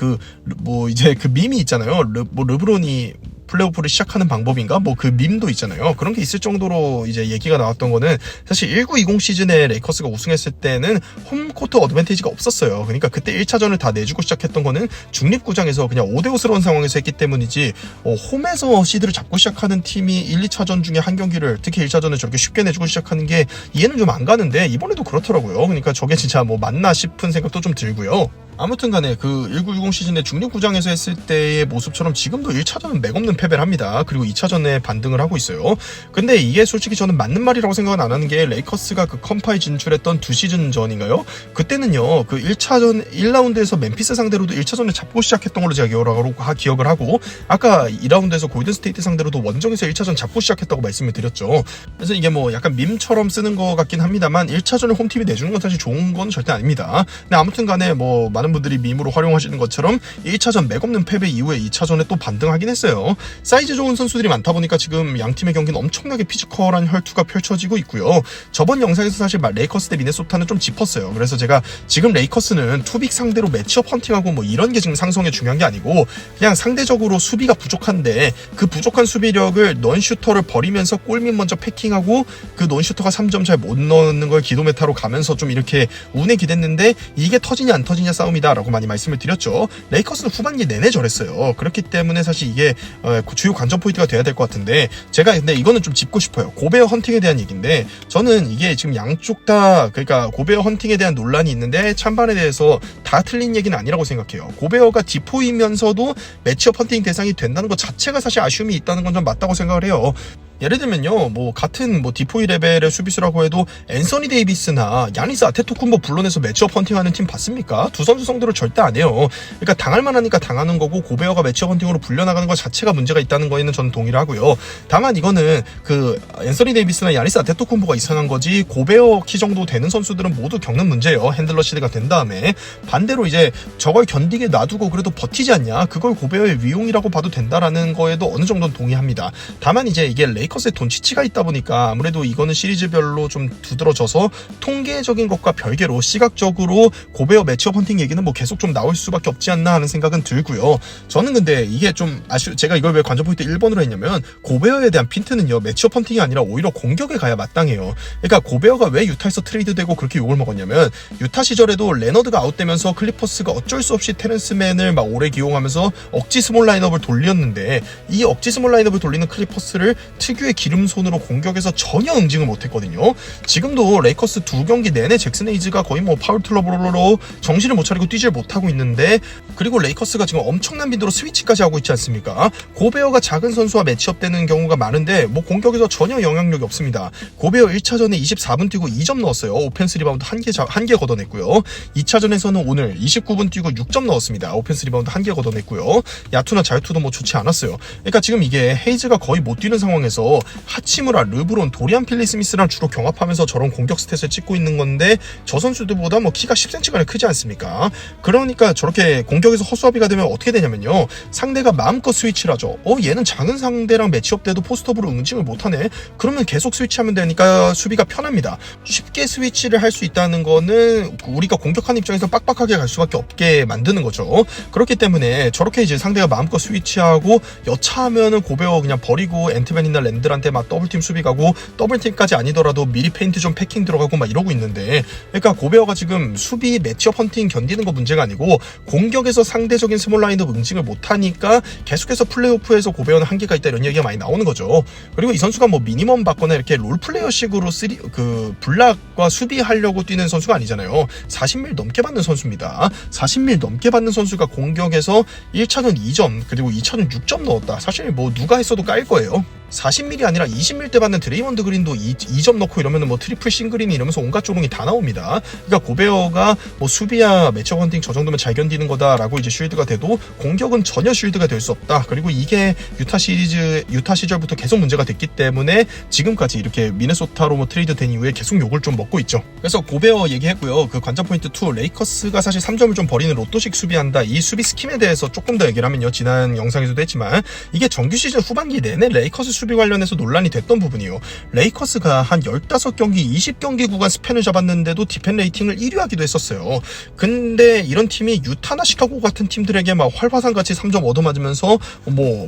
뭐 이제 그 밈이 있잖아요. 르브론이 플레이오프를 시작하는 방법인가? 뭐 그 밈도 있잖아요. 그런 게 있을 정도로 이제 얘기가 나왔던 거는, 사실 19-20 시즌에 레이커스가 우승했을 때는 홈코트 어드밴티지가 없었어요. 그러니까 그때 1차전을 다 내주고 시작했던 거는 중립구장에서 그냥 5대5스러운 상황에서 했기 때문이지, 홈에서 시드를 잡고 시작하는 팀이 1, 2차전 중에 한 경기를, 특히 1차전을 저렇게 쉽게 내주고 시작하는 게 이해는 좀 안 가는데, 이번에도 그렇더라고요. 그러니까 저게 진짜 뭐 맞나 싶은 생각도 좀 들고요. 아무튼 간에 그 19-20 시즌에 중립구장에서 했을 때의 모습처럼 지금도 1차전은 맥없는 패배를 합니다. 그리고 2차전에 반등을 하고 있어요. 근데 이게 솔직히 저는 맞는 말이라고 생각은 안 하는 게, 레이커스가 그 컴파에 진출했던 2시즌 전인가요? 그때는요, 그 1라운드에서 멤피스 상대로도 1차전을 잡고 시작했던 걸로 제가 기억을 하고, 아까 2라운드에서 골든스테이트 상대로도 원정에서 1차전 잡고 시작했다고 말씀을 드렸죠. 그래서 이게 뭐 약간 밈처럼 쓰는 것 같긴 합니다만, 1차전을 홈팀이 내주는 건 사실 좋은 건 절대 아닙니다. 근데 아무튼 간에 뭐 많은 분들이 밈으로 활용하시는 것처럼 1차전 맥없는 패배 이후에 2차전에 또 반등하긴 했어요. 사이즈 좋은 선수들이 많다 보니까 지금 양 팀의 경기는 엄청나게 피지컬한 혈투가 펼쳐지고 있고요. 저번 영상에서 사실 레이커스 대 미네소타는 좀 짚었어요. 그래서 제가 지금 레이커스는 투빅 상대로 매치업 헌팅하고 뭐 이런 게 지금 상성에 중요한 게 아니고, 그냥 상대적으로 수비가 부족한데 그 부족한 수비력을 넌슈터를 버리면서 골밑 먼저 패킹하고, 그 넌슈터가 3점 잘 못 넣는 걸 기도메타로 가면서 좀 이렇게 운에 기댔는데, 이게 터지냐 안 터지냐 싸움이다 라고 많이 말씀을 드렸죠. 레이커스는 후반기 내내 저랬어요. 그렇기 때문에 사실 이게 주요 관전 포인트가 돼야 될 것 같은데, 제가 근데 이거는 좀 짚고 싶어요. 고베어 헌팅에 대한 얘기인데, 저는 이게 지금 양쪽 다, 그러니까 고베어 헌팅에 대한 논란이 있는데 찬반에 대해서 다 틀린 얘기는 아니라고 생각해요. 고베어가 디포이면서도 매치업 헌팅 대상이 된다는 것 자체가 사실 아쉬움이 있다는 건 좀 맞다고 생각을 해요. 예를 들면요, 뭐 같은 뭐 디포이 레벨의 수비수라고 해도 앤서니 데이비스나 야니스 아테토쿤보 불러내서 매치업 헌팅하는 팀 봤습니까? 두 선수 성대로 절대 안 해요. 그러니까 당할 만하니까 당하는 거고, 고베어가 매치업 헌팅으로 불려나가는 것 자체가 문제가 있다는 거에는 저는 동의를 하고요. 다만 이거는 그 앤서니 데이비스나 야니스 아테토쿤보가 이상한 거지, 고베어 키 정도 되는 선수들은 모두 겪는 문제예요. 핸들러 시대가 된 다음에. 반대로 이제 저걸 견디게 놔두고 그래도 버티지 않냐, 그걸 고베어의 위용이라고 봐도 된다라는 거에도 어느 정도는 동의합니다. 다만 이제 이게 레이커스에 돈치치가 있다 보니까 아무래도 이거는 시리즈별로 좀 두드러져서 통계적인 것과 별개로 시각적으로 고베어 매치업 헌팅 얘기는 뭐 계속 좀 나올 수밖에 없지 않나 하는 생각은 들고요. 저는 근데 이게 좀 제가 이걸 왜 관전 포인트 1번으로 했냐면, 고베어에 대한 핀트는요, 매치업 헌팅이 아니라 오히려 공격에 가야 마땅해요. 그러니까 고베어가 왜 유타에서 트레이드되고 그렇게 욕을 먹었냐면, 유타 시절에도 레너드가 아웃되면서 클리퍼스가 어쩔 수 없이 테렌스맨을 막 오래 기용하면서 억지 스몰 라인업을 돌렸는데, 이 억지 스몰 라인업을 돌리는 클리퍼스를 특유의 기름손으로 공격에서 전혀 응징을 못했거든요. 지금도 레이커스 두 경기 내내 잭슨 에이즈가 거의 뭐 파울 트러블로 정신을 못 차리고 뛰질 못하고 있는데, 그리고 레이커스가 지금 엄청난 빈도로 스위치까지 하고 있지 않습니까? 고베어가 작은 선수와 매치업되는 경우가 많은데 뭐 공격에서 전혀 영향력이 없습니다. 고베어 1차전에 24분 뛰고 2점 넣었어요. 오펜스 리바운드 1개 걷어냈고요. 2차전에서는 오늘 29분 뛰고 6점 넣었습니다. 오펜스 리바운드 1개 걷어냈고요. 야투나 자유투도 뭐 좋지 않았어요. 그러니까 지금 이게 헤이즈가 거의 못 뛰는 상황에서 하치무라, 르브론, 도리안 필리 스미스랑 주로 경합하면서 저런 공격 스탯을 찍고 있는 건데, 저 선수들보다 뭐 키가 10cm가 크지 않습니까? 그러니까 저렇게 공격에서 허수아비가 되면 어떻게 되냐면요, 상대가 마음껏 스위치를 하죠. 얘는 작은 상대랑 매치업 때도 포스트업으로 응징을 못하네? 그러면 계속 스위치하면 되니까 수비가 편합니다. 쉽게 스위치를 할 수 있다는 거는 우리가 공격하는 입장에서 빡빡하게 갈 수밖에 없게 만드는 거죠. 그렇기 때문에 저렇게 이제 상대가 마음껏 스위치하고 여차하면은 고베어 그냥 버리고 앤트맨이나 랜들한테 막 더블팀 수비 가고, 더블팀까지 아니더라도 미리 페인트 좀 패킹 들어가고 막 이러고 있는데, 그러니까 고베어가 지금 수비 매치업 헌팅 견디는 거 문제가 아니고, 공격에서 상대적인 스몰 라인업 응징을 못하니까 계속해서 플레이오프에서 고베어는 한계가 있다, 이런 얘기가 많이 나오는 거죠. 그리고 이 선수가 뭐 미니멈 받거나 이렇게 롤플레이어식으로 블락과 수비하려고 뛰는 선수가 아니잖아요. 40밀 넘게 받는 선수입니다. 40밀 넘게 받는 선수가 공격에서 1차전 2점 그리고 2차전 6점 넣었다. 사실 뭐 누가 했어도 깔 거예요. 40밀이 아니라 20밀 때 받는 드레이먼드 그린도 2점 넣고 이러면 뭐 트리플 싱글이니 이러면서 온갖 조롱이 다 나옵니다. 그러니까 고베어가 뭐 수비야 매치업 헌팅 저 정도면 잘 견디는 거다라고 이제 쉴드가 돼도, 공격은 전혀 쉴드가 될 수 없다. 그리고 이게 유타 시절부터 계속 문제가 됐기 때문에 지금까지 이렇게 미네소타로 뭐 트레이드 된 이후에 계속 욕을 좀 먹고 있죠. 그래서 고베어 얘기했고요. 그 관전 포인트 2, 레이커스가 사실 3점을 좀 버리는 로또식 수비한다. 이 수비 스킴에 대해서 조금 더 얘기를 하면요, 지난 영상에서도 했지만 이게 정규 시즌 후반기 내내 레이커스 수비 관련해서 논란이 됐던 부분이에요. 레이커스가 한 15경기, 20경기 구간 스팬을 잡았는데도 디펜 레이팅을 1위 하기도 했었어요. 근데 이런 팀이 유타나 시카고 같은 팀들에게 막 활화산같이 3점 얻어맞으면서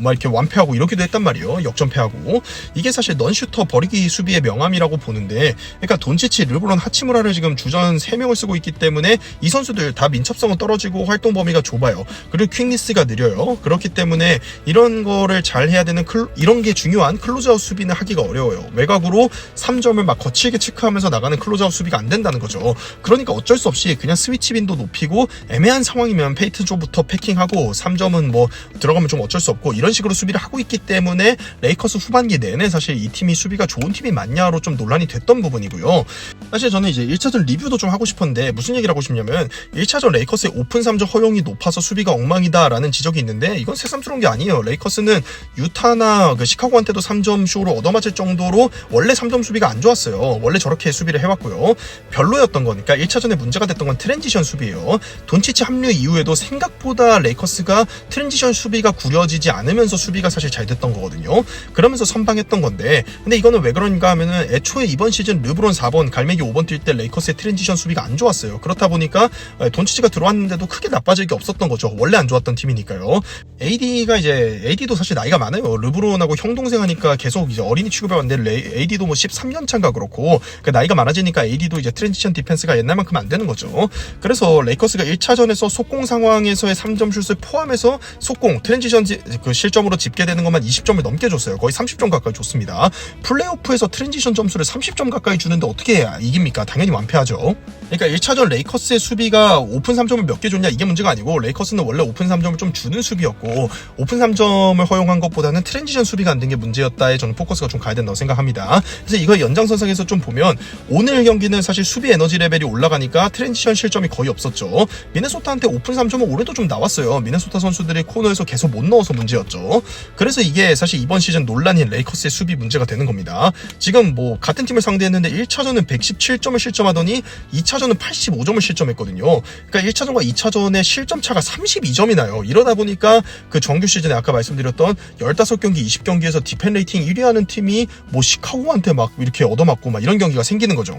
막 이렇게 완패하고 이러기도 했단 말이에요. 역전패하고. 이게 사실 넌슈터 버리기 수비의 명암이라고 보는데, 그러니까 돈치치, 르브론, 하치무라를 지금 주전 3명을 쓰고 있기 때문에 이 선수들 다 민첩성은 떨어지고 활동 범위가 좁아요. 그리고 퀵니스가 느려요. 그렇기 때문에 이런 거를 잘 해야 되는 이런 게 중요한 클로즈아웃 수비는 하기가 어려워요. 외곽으로 3점을 막 거칠게 체크하면서 나가는 클로즈아웃 수비가 안 된다는 거죠. 그러니까 어쩔 수 없이 그냥 스위치 빈도 높이고, 애매한 상황이면 페이트 쪽부터 패킹하고 3점은 뭐 들어가면 좀 어쩔 수 없고, 이런 식으로 수비를 하고 있기 때문에 레이커스 후반기 내내 사실 이 팀이 수비가 좋은 팀이 맞냐로 좀 논란이 됐던 부분이고요. 사실 저는 이제 1차전 리뷰도 좀 하고 싶었는데, 무슨 얘기를 하고 싶냐면 1차전 레이커스의 오픈 3점 허용이 높아서 수비가 엉망이다라는 지적이 있는데, 이건 새삼스러운 게 아니에요. 레이커스는 유타나 시카고한테도 3점 쇼로 얻어맞을 정도로 원래 3점 수비가 안 좋았어요. 원래 저렇게 수비를 해왔고요. 별로였던 거니까 1차전에 문제가 됐던 건 트랜지션 수비예요. 돈치치 합류 이후에도 생각보다 레이커스가 트랜지션 수비가 구려지지 않으면서 수비가 사실 잘 됐던 거거든요. 그러면서 선방했던 건데, 근데 이거는 왜 그런가 하면은 애초에 이번 시즌 르브론 4번, 갈매기 5번 뛸 때 레이커스의 트랜지션 수비가 안 좋았어요. 그렇다 보니까 돈치치가 들어왔는데도 크게 나빠질 게 없었던 거죠. 원래 안 좋았던 팀이니까요. AD도 사실 나이가 많아요. 르브론하고 형 동생 하니까 계속 이제 어린이 취급을 받는데, AD도 뭐 13년 차인가 그렇고, 그 나이가 많아지니까 AD도 이제 트랜지션 디펜스가 옛날만큼 안 되는 거죠. 그래서 레이커스가 1차전에서 속공 상황에서의 3점 슛을 포함해서 속공, 트랜지션 실점으로 집계되는 것만 20점을 넘게 줬어요. 거의 30점 가까이 줬습니다. 플레이오프에서 트랜지션 점수를 30점 가까이 주는데 어떻게 이깁니까? 당연히 완패하죠. 그러니까 1차전 레이커스의 수비가 오픈 3점을 몇 개 줬냐, 이게 문제가 아니고, 레이커스는 원래 오픈 3점을 좀 주는 수비였고, 오픈 3점을 허용한 것보다는 트랜지션 수비가 안 된 게 문제였다에 저는 포커스가 좀 가야 된다고 생각합니다. 그래서 이거 연장선상에서 좀 보면 오늘 경기는 사실 수비 에너지 레벨이 올라가니까 트랜지션 실점이 거의 없었죠. 미네소타한테 오픈 3점은 올해도 좀 나왔어요. 미네소타 선수들이 코너에서 계속 못 넣어서 문제였죠. 그래서 이게 사실 이번 시즌 논란인 레이커스의 수비 문제가 되는 겁니다. 지금 뭐 같은 팀을 상대했는데 1차전은 117점을 실점하더니 2차전은 85점을 실점했거든요. 그러니까 1차전과 2차전의 실점 차가 32점이 나요. 이러다 보니까 그 정규 시즌에 아까 말씀드렸던 15경기, 20경기에서 디펜 레이팅 1위 하는 팀이 뭐 시카고한테 막 이렇게 얻어맞고 막 이런 경기가 생기는 거죠.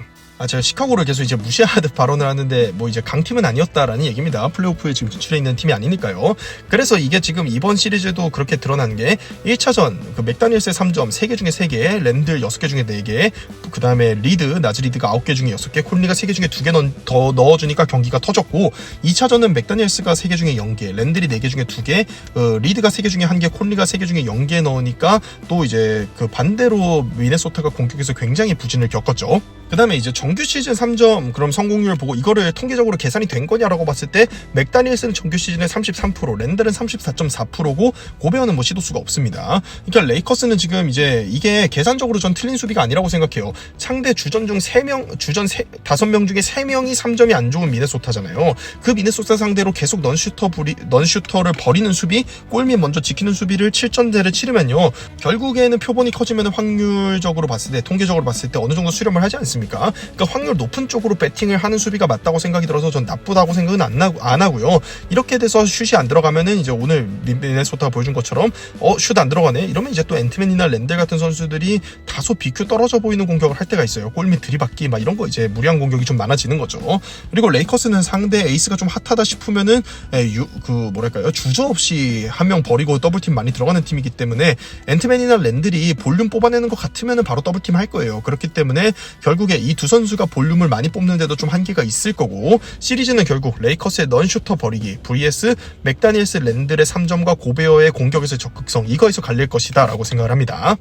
제가 시카고를 계속 이제 무시하듯 발언을 하는데 뭐 이제 강팀은 아니었다라는 얘기입니다. 플레이오프에 지금 진출해 있는 팀이 아니니까요. 그래서 이게 지금 이번 시리즈도 그렇게 드러난 게 1차전 그 맥다니엘스의 3점 3개 중에 3개, 랜들 6개 중에 4개, 그 다음에 나즈 리드가 9개 중에 6개, 콜리가 3개 중에 2개 더 넣어주니까 경기가 터졌고 2차전은 맥다니엘스가 3개 중에 0개, 랜들이 4개 중에 2개, 리드가 3개 중에 1개, 콜리가 3개 중에 0개 넣으니까 또 이제 그 반대로 미네소타가 공격에서 굉장히 부진을 겪었죠. 그 다음에 이제 정규 시즌 3점 그럼 성공률 보고 이거를 통계적으로 계산이 된 거냐라고 봤을 때 맥다니엘스는 정규 시즌에 33%, 랜들은 34.4%고 고베어는 뭐 시도수가 없습니다. 그러니까 레이커스는 지금 이제 이게 계산적으로 전 틀린 수비가 아니라고 생각해요. 상대 주전 중 5명 중에 3명이 3점이 안 좋은 미네소타잖아요. 그 미네소타 상대로 계속 넌슈터를 버리는 수비, 골밑 먼저 지키는 수비를 7점대를 치르면요. 결국에는 표본이 커지면 확률적으로 봤을 때, 통계적으로 봤을 때 어느 정도 수렴을 하지 않습니까? 그러니까 확률 높은 쪽으로 배팅을 하는 수비가 맞다고 생각이 들어서 전 나쁘다고 생각은 안 하고요. 이렇게 돼서 슛이 안 들어가면은 이제 오늘 미네소타가 보여준 것처럼 슛 안 들어가네 이러면 이제 또 앤트맨이나 랜들 같은 선수들이 다소 BQ 떨어져 보이는 공격을 할 때가 있어요. 골밑 들이받기 막 이런 거 이제 무리한 공격이 좀 많아지는 거죠. 그리고 레이커스는 상대 에이스가 좀 핫하다 싶으면은 주저없이 한 명 버리고 더블팀 많이 들어가는 팀이기 때문에 앤트맨이나 랜들이 볼륨 뽑아내는 것 같으면은 바로 더블팀 할 거예요. 그렇기 때문에 결국에 이 두 선수가 볼륨을 많이 뽑는데도 좀 한계가 있을 거고 시리즈는 결국 레이커스의 넌슈터 버리기 vs 맥다니엘스 랜들의 3점과 고베어의 공격에서의 적극성 이거에서 갈릴 것이다 라고 생각을 합니다.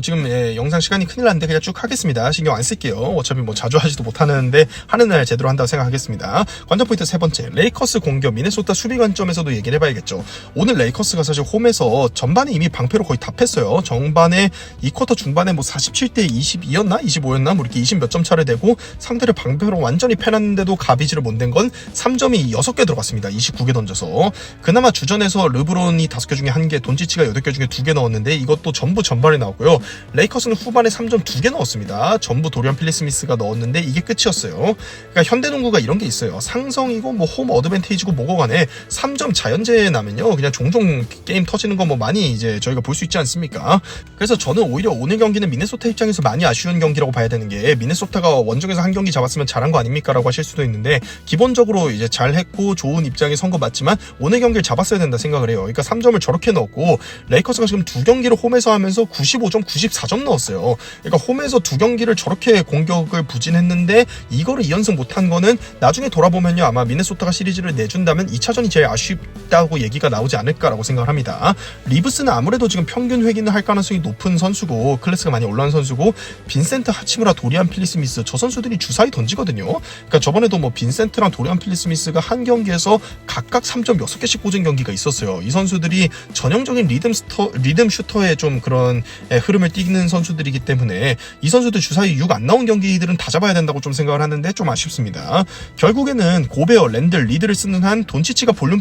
지금 영상 시간이 큰일 났는데 그냥 쭉 하겠습니다. 신경 안 쓸게요. 어차피 뭐 자주 하지도 못하는데 하는 날 제대로 한다고 생각하겠습니다. 관전 포인트 세 번째, 레이커스 공격 미네소타 수비 관점에서도 얘기를 해봐야겠죠. 오늘 레이커스가 사실 홈에서 전반에 이미 방패로 거의 다 팼어요. 정반에 2쿼터 중반에 뭐 47대 22였나 25였나 뭐 이렇게 20 몇 점 차를 대고 상대를 방패로 완전히 패놨는데도 가비지를 못 낸 건 3점이 6개 들어갔습니다. 29개 던져서. 그나마 주전에서 르브론이 5개 중에 1개, 돈치치가 8개 중에 2개 넣었는데 이것도 전부 전반에 나왔고요. 레이커스는 후반에 3점 2개 넣었습니다. 전부 도리안 필리스미스가 넣었는데 이게 끝이었어요. 그러니까 현대농구가 이런 게 있어요. 상성이고 뭐 홈 어드밴테이지고 뭐고 간에 3점 자연재해 나면요 그냥 종종 게임 터지는 거 뭐 많이 이제 저희가 볼 수 있지 않습니까? 그래서 저는 오히려 오늘 경기는 미네소타 입장에서 많이 아쉬운 경기라고 봐야 되는 게 미네소타가 원정에서 한 경기 잡았으면 잘한 거 아닙니까? 라고 하실 수도 있는데 기본적으로 이제 잘했고 좋은 입장에 선 거 맞지만 오늘 경기를 잡았어야 된다 생각을 해요. 그러니까 3점을 저렇게 넣었고 레이커스가 지금 2경기를 홈에서 하면서 95점 94점 넣었어요. 그러니까 홈에서 2경기를 저렇게 공격을 부진했는데 이거를 2연승 못한 거는 나중에 돌아보면요 아마 미네소타가 시리즈를 내준다면 2차전이 제일 아쉽다고 얘기가 나오지 않을까라고 생각을 합니다. 리브스는 아무래도 지금 평균 회귀는 할 가능성이 높은 선수고 클래스가 많이 올라온 선수고 빈센트 하치무라 도리안 필리스미스 저 선수들이 주사위 던지거든요. 그러니까 저번에도 뭐 빈센트랑 도리안 필리스미스가 한 경기에서 각각 3점 6개씩 꽂은 경기가 있었어요. 이 선수들이 전형적인 리듬 슈터의 좀 그런 흐름을 띄는 선수들이기 때문에 이 선수들 주사위 6 안 나온 경기들은 다 잡아야 된다고 좀 생각을 하는데 좀 아쉽습니다. 결국에는 고베어, 랜들, 리드를 쓰는 한 돈치치가 볼륨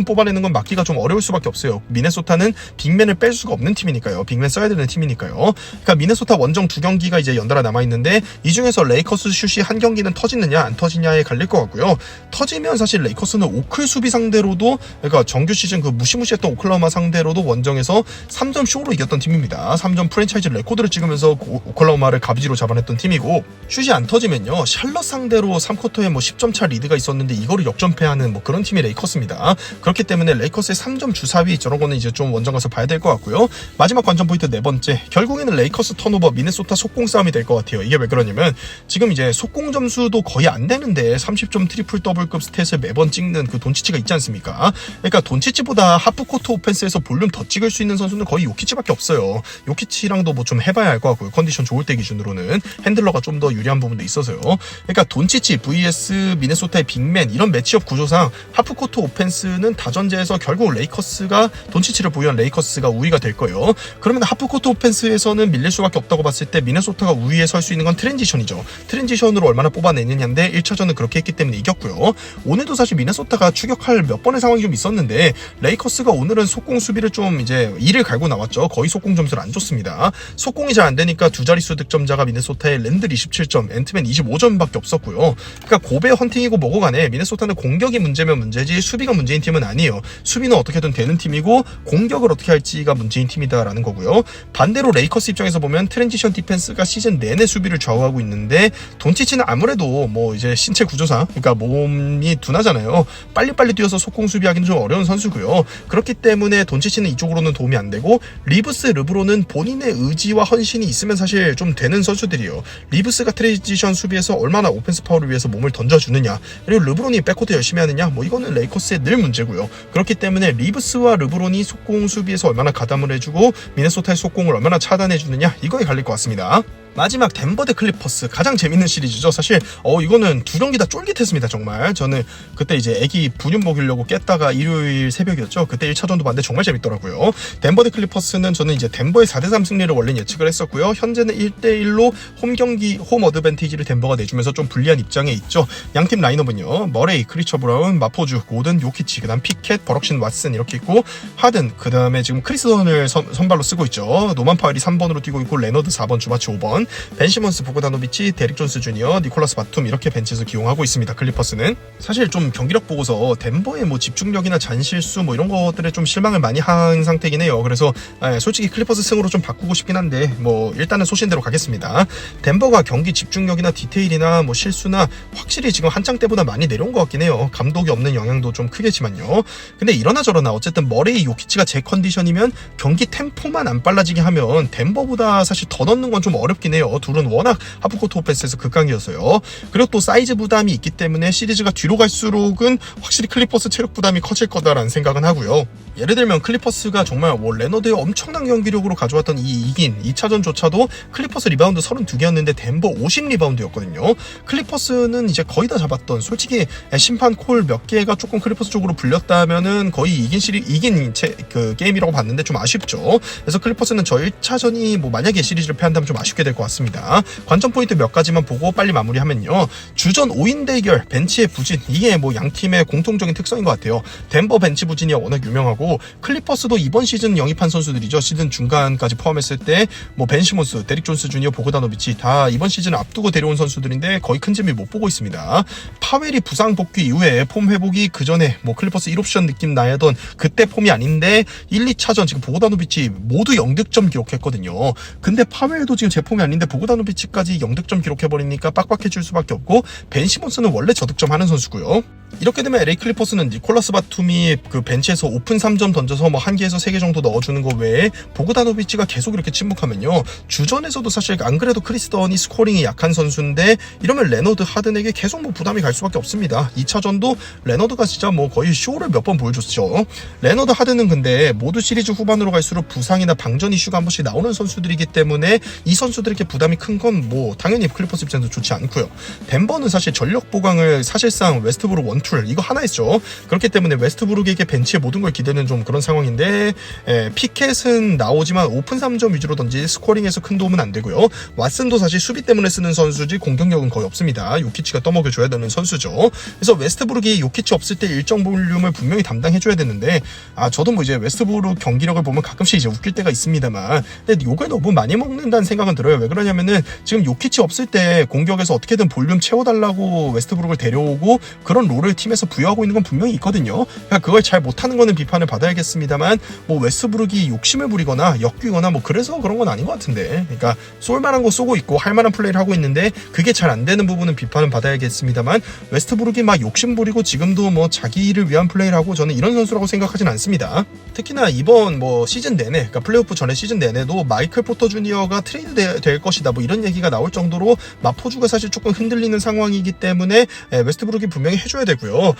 뽑아내는 건 막기가 좀 어려울 수밖에 없어요. 미네소타는 빅맨을 뺄 수가 없는 팀이니까요. 빅맨 써야 되는 팀이니까요. 그러니까 미네소타 원정 2경기가 이제 연달아 남아있는데 이 중에서 레이커스 슛이 한 경기는 터지느냐 안 터지냐에 갈릴 것 같고요. 터지면 사실 레이커스는 오클 수비 상대로도 그러니까 정규 시즌 그 무시무시했던 오클라호마 상대로도 원정에서 3점 쇼로 이겼던 팀입니다. 3점 프랜차이즈 레코드를 찍으면서 오클라호마를 가비지로 잡아냈던 팀이고 슛이 안 터지면요 샬럿 상대로 3쿼터에 뭐 10점 차 리드가 있었는데 이거를 역전패하는 뭐 그런 팀이 레이커스입니다. 그렇기 때문에 레이커스의 3점 주사위 저런 거는 이제 좀 원정 가서 봐야 될 것 같고요. 마지막 관전 포인트 네 번째, 결국에는 레이커스 턴오버 미네소타 속공 싸움이 될 것 같아요. 이게 왜 그러냐면 지금 이제 속공 점수도 거의 안 되는데 30점 트리플 더블급 스탯을 매번 찍는 그 돈치치가 있지 않습니까? 그러니까 돈치치보다 하프코트 오펜스에서 볼륨 더 찍을 수 있는 선수는 거의 요키치밖에 없어요. 요키치랑도 뭐 좀 해봐야 할 것 같고요. 컨디션 좋을 때 기준으로는 핸들러가 좀 더 유리한 부분도 있어서요. 그러니까 돈치치 vs 미네소타의 빅맨 이런 매치업 구조상 하프코트 오펜스는 다전제에서 결국 레이커스가 돈치치를 보유한 레이커스가 우위가 될 거예요. 그러면 하프코트 오펜스에서는 밀릴 수밖에 없다고 봤을 때 미네소타가 우위에 설 수 있는 건 트랜지션이죠. 트랜지션으로 얼마나 뽑아내느냐인데 1차전은 그렇게 했기 때문에 이겼고요. 오늘도 사실 미네소타가 추격할 몇 번의 상황이 좀 있었는데 레이커스가 오늘은 속공 수비를 좀 이제 이를 갈고 나왔죠. 거의 속공 점수를 안 줬습니다. 속공이 잘 안 되니까 두 자릿수 득점자가 미네소타의 랜들 27점, 앤트맨 25점밖에 없었고요. 그러니까 고베 헌팅이고 뭐고 간에 미네소타는 공격이 문제면 문제지 수비가 문제인 팀은 아니에요. 수비는 어떻게든 되는 팀이고 공격을 어떻게 할지가 문제인 팀이다라는 거고요. 반대로 레이커스 입장에서 보면 트랜지션 디펜스가 시즌 내내 수비를 좌우하고 있는데 돈치치는 아무래도 뭐 이제 신체 구조상 그러니까 몸이 둔하잖아요. 빨리빨리 뛰어서 속공 수비하기는 좀 어려운 선수고요. 그렇기 때문에 돈치치는 이쪽으로는 도움이 안 되고 리브스, 르브론은 본인의 의지와 헌신이 있으면 사실 좀 되는 선수들이에요. 리브스가 트랜지션 수비에서 얼마나 오펜스 파워를 위해서 몸을 던져주느냐 그리고 르브론이 백코트 열심히 하느냐 뭐 이거는 레이커스의 늘 문제고요. 그렇기 때문에 리브스와 르브론이 속공 수비에서 얼마나 가담을 해주고 미네소타의 속공을 얼마나 차단해주느냐 이거에 갈릴 것 같습니다. 마지막 덴버 대 클리퍼스 가장 재밌는 시리즈죠. 사실 이거는 두 경기 다 쫄깃했습니다. 정말 저는 그때 이제 애기 분유 먹이려고 깼다가 일요일 새벽이었죠. 그때 1차전도 봤는데 정말 재밌더라고요. 덴버 대 클리퍼스는 저는 이제 덴버의 4대3 승리를 원래 예측을 했었고요. 현재는 1대1로 홈 어드밴티지를 덴버가 내주면서 좀 불리한 입장에 있죠. 양팀 라인업은요. 머레이, 크리처 브라운, 마포주, 고든, 요키치, 그다음 피켓, 버럭신, 왓슨 이렇게 있고 하든, 그다음에 지금 크리스던을 선발로 쓰고 있죠. 노만 파웰이 3번으로 뛰고 있고 레너드 4번, 주마치 5번, 벤 시몬스, 보그다노비치, 데릭 존스 주니어, 니콜라스 바툼 이렇게 벤치에서 기용하고 있습니다. 클리퍼스는 사실 좀 경기력 보고서 덴버의 뭐 집중력이나 잔실수 뭐 이런 것들에 좀 실망을 많이 한 상태긴 해요. 그래서 솔직히 클리퍼스 승으로 좀 바꾸고 싶긴 한데 뭐 일단은 소신대로 가겠습니다. 덴버가 경기 집중력이나 디테일이나 뭐 실수나 확실히 지금 한창 때보다 많이 내려온 것 같긴 해요. 감독이 없는 영향도 좀 크겠지만요. 근데 이러나 저러나 어쨌든 머레이, 요키치가 제 컨디션이면 경기 템포만 안 빨라지게 하면 덴버보다 사실 더 넣는 건 좀 어렵긴 해요. 둘은 워낙 하프코트 오펜스에서 극강이어서요. 그리고 또 사이즈 부담이 있기 때문에 시리즈가 뒤로 갈수록은 확실히 클리퍼스 체력 부담이 커질 거다라는 생각은 하고요. 예를 들면 클리퍼스가 정말 뭐 레너드의 엄청난 경기력으로 가져왔던 이긴 2차전조차도 클리퍼스 리바운드 32개였는데 덴버 50리바운드였거든요. 클리퍼스는 이제 거의 다 잡았던 솔직히 심판 콜 몇 개가 조금 클리퍼스 쪽으로 불렸다면은 거의 이긴 그 게임이라고 봤는데 좀 아쉽죠. 그래서 클리퍼스는 저 1차전이 뭐 만약에 시리즈를 패한다면 좀 아쉽게 될 것 같습니다. 관전 포인트 몇 가지만 보고 빨리 마무리하면요. 주전 5인 대결, 벤치의 부진 이게 뭐 양팀의 공통적인 특성인 것 같아요. 덴버 벤치 부진이 워낙 유명하고 클리퍼스도 이번 시즌 영입한 선수들이죠. 시즌 중간까지 포함했을 때 뭐 벤 시몬스, 데릭 존스 주니어, 보그다노비치 다 이번 시즌을 앞두고 데려온 선수들인데 거의 큰 재미 못 보고 있습니다. 파웰이 부상 복귀 이후에 폼 회복이 그 전에 뭐 클리퍼스 1옵션 느낌 나던 그때 폼이 아닌데 1, 2차전 지금 보그다노비치 모두 0득점 기록했거든요. 근데 파웰도 지금 제 폼이 아닌데 보그다노비치까지 0득점 기록해버리니까 빡빡해질 수밖에 없고 벤 시몬스는 원래 저득점 하는 선수고요. 이렇게 되면 LA 클리퍼스는 니콜라스 바툼이 그 벤치에서 오픈 3점 던져서 뭐 1개에서 3개 정도 넣어주는 거 외에 보그다노비치가 계속 이렇게 침묵하면요. 주전에서도 사실 안 그래도 크리스던이 스코링이 약한 선수인데 이러면 레너드, 하든에게 계속 뭐 부담이 갈 수밖에 없습니다. 2차전도 레너드가 진짜 뭐 거의 쇼를 몇 번 보여줬죠. 레너드, 하든은 근데 모두 시리즈 후반으로 갈수록 부상이나 방전 이슈가 한 번씩 나오는 선수들이기 때문에 이 선수들에게 부담이 큰 건 뭐 당연히 클리퍼스 입장에서 좋지 않고요. 덴버는 사실 전력 보강을 사실상 웨스트브룩 원툴 이거 하나 있죠. 그렇기 때문에 웨스트브룩에게 벤치의 모든 걸 기대는 좀 그런 상황인데 피켓은 나오지만 오픈 3점 위주로 던지 스코링에서 큰 도움은 안 되고요. 왓슨도 사실 수비 때문에 쓰는 선수지 공격력은 거의 없습니다. 요키치가 떠먹여줘야 되는 선수죠. 그래서 웨스트브룩이 요키치 없을 때 일정 볼륨을 분명히 담당해줘야 되는데 저도 뭐 이제 웨스트브룩 경기력을 보면 가끔씩 이제 웃길 때가 있습니다만 근데 욕을 너무 많이 먹는다는 생각은 들어요. 왜 그러냐면은 지금 요키치 없을 때 공격에서 어떻게든 볼륨 채워달라고 웨스트브룩을 데려오고 그런 롤을 팀에서 부여하고 있는 건 분명히 있거든요. 그러니까 그걸 잘 못하는 거는 비판을 받아야겠습니다만 뭐 웨스트브룩이 욕심을 부리거나 엮이거나 뭐 그래서 그런 건 아닌 것 같은데 그러니까 쏠만한 거 쏘고 있고 할만한 플레이를 하고 있는데 그게 잘 안 되는 부분은 비판을 받아야겠습니다만 웨스트브룩이 막 욕심 부리고 지금도 뭐 자기를 위한 플레이를 하고 저는 이런 선수라고 생각하진 않습니다. 특히나 이번 뭐 시즌 내내 그러니까 플레이오프 전에 시즌 내내도 마이클 포터 주니어가 트레이드 될 것이다 뭐 이런 얘기가 나올 정도로 마포주가 사실 조금 흔들리는 상황이기 때문에 웨스트브룩이 분명히 해줘야 되고 되고요.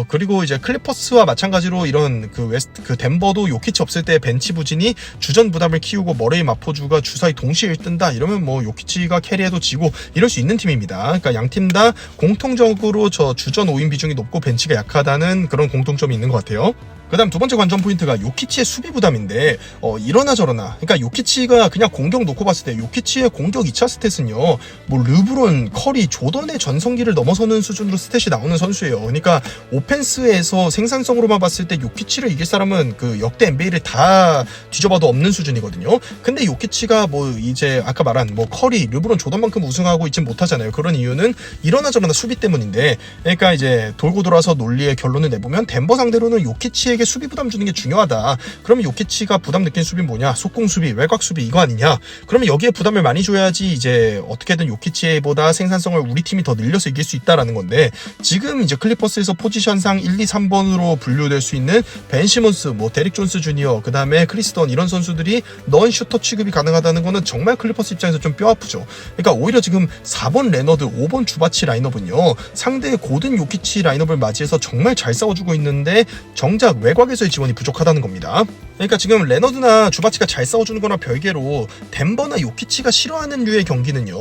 그리고 이제 클리퍼스와 마찬가지로 이런 그 덴버도 요키치 없을 때 벤치 부진이 주전 부담을 키우고 머레이 마포주가 주사위 동시에 뜬다 이러면 뭐 요키치가 캐리해도 지고 이럴 수 있는 팀입니다. 그러니까 양 팀 다 공통적으로 저 주전 5인 비중이 높고 벤치가 약하다는 그런 공통점이 있는 것 같아요. 그 다음 두 번째 관전 포인트가 요키치의 수비 부담인데 이러나 저러나 그러니까 요키치가 그냥 공격 놓고 봤을 때 요키치의 공격 2차 스탯은요 뭐 르브론, 커리, 조던의 전성기를 넘어서는 수준으로 스탯이 나오는 선수예요. 그러니까 오펜스에서 생산성으로만 봤을 때 요키치를 이길 사람은 그 역대 NBA를 다 뒤져봐도 없는 수준이거든요. 근데 요키치가 뭐 이제 아까 말한 뭐 커리, 르브론, 조던만큼 우승하고 있진 못하잖아요. 그런 이유는 이러나 저러나 수비 때문인데 그러니까 이제 돌고 돌아서 논리의 결론을 내보면 덴버 상대로는 요키치에게 수비 부담 주는 게 중요하다. 그러면 요키치가 부담 느낀 수비는 뭐냐? 속공 수비, 외곽 수비 이거 아니냐? 그러면 여기에 부담을 많이 줘야지 이제 어떻게든 요키치보다 생산성을 우리 팀이 더 늘려서 이길 수 있다라는 건데 지금 이제 클리퍼스에서 포지션상 1, 2, 3번으로 분류될 수 있는 벤 시몬스, 뭐 데릭 존스 주니어, 그 다음에 크리스 던 이런 선수들이 넌 슈터 취급이 가능하다는 거는 정말 클리퍼스 입장에서 좀 뼈아프죠. 그러니까 오히려 지금 4번 레너드, 5번 주바치 라인업은요 상대의 고든 요키치 라인업을 맞이해서 정말 잘 싸워주고 있는데 정작 외곽에서의 지원이 부족하다는 겁니다. 그러니까 지금 레너드나 주바치가 잘 싸워주는 거나 별개로 덴버나 요키치가 싫어하는 류의 경기는요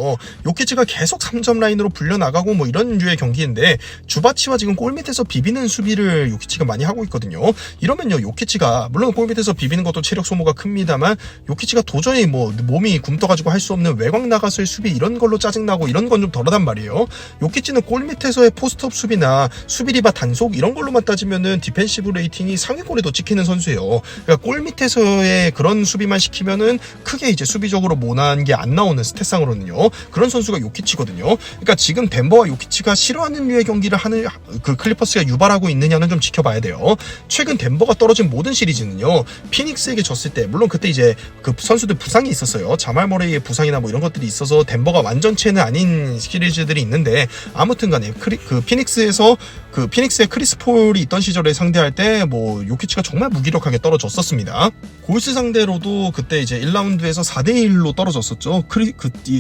요키치가 계속 3점 라인으로 불려나가고 뭐 이런 류의 경기인데 주바치와 지금 골 밑에서 비비는 수비를 요키치가 많이 하고 있거든요. 이러면요 요키치가 물론 골 밑에서 비비는 것도 체력 소모가 큽니다만 요키치가 도저히 뭐 몸이 굼떠가지고 할 수 없는 외곽 나가서의 수비 이런 걸로 짜증나고 이런 건 좀 덜하단 말이에요. 요키치는 골 밑에서의 포스트업 수비나 수비 리바 단속 이런 걸로만 따지면은 디펜시브 레이팅이 상위권에도 찍히는 선수예요. 그러니까 골 밑에서의 그런 수비만 시키면은 크게 이제 수비적으로 모난 게 안 나오는 스탯상으로는요. 그런 선수가 요키치거든요. 그러니까 지금 덴버와 요키치가 싫어하는 류의 경기를 하는 그 클리퍼스가 유발하고 있느냐는 좀 지켜봐야 돼요. 최근 덴버가 떨어진 모든 시리즈는요. 피닉스에게 졌을 때 물론 그때 이제 그 선수들 부상이 있었어요. 자말 머레이의 부상이나 뭐 이런 것들이 있어서 덴버가 완전체는 아닌 시리즈들이 있는데 아무튼간에 그 피닉스에서 그 피닉스의 크리스 폴이 있던 시절에 상대할 때 뭐 요키치가 정말 무기력하게 떨어졌었습니다. 골스 상대로도 그때 이제 1라운드에서 4대1로 떨어졌었죠.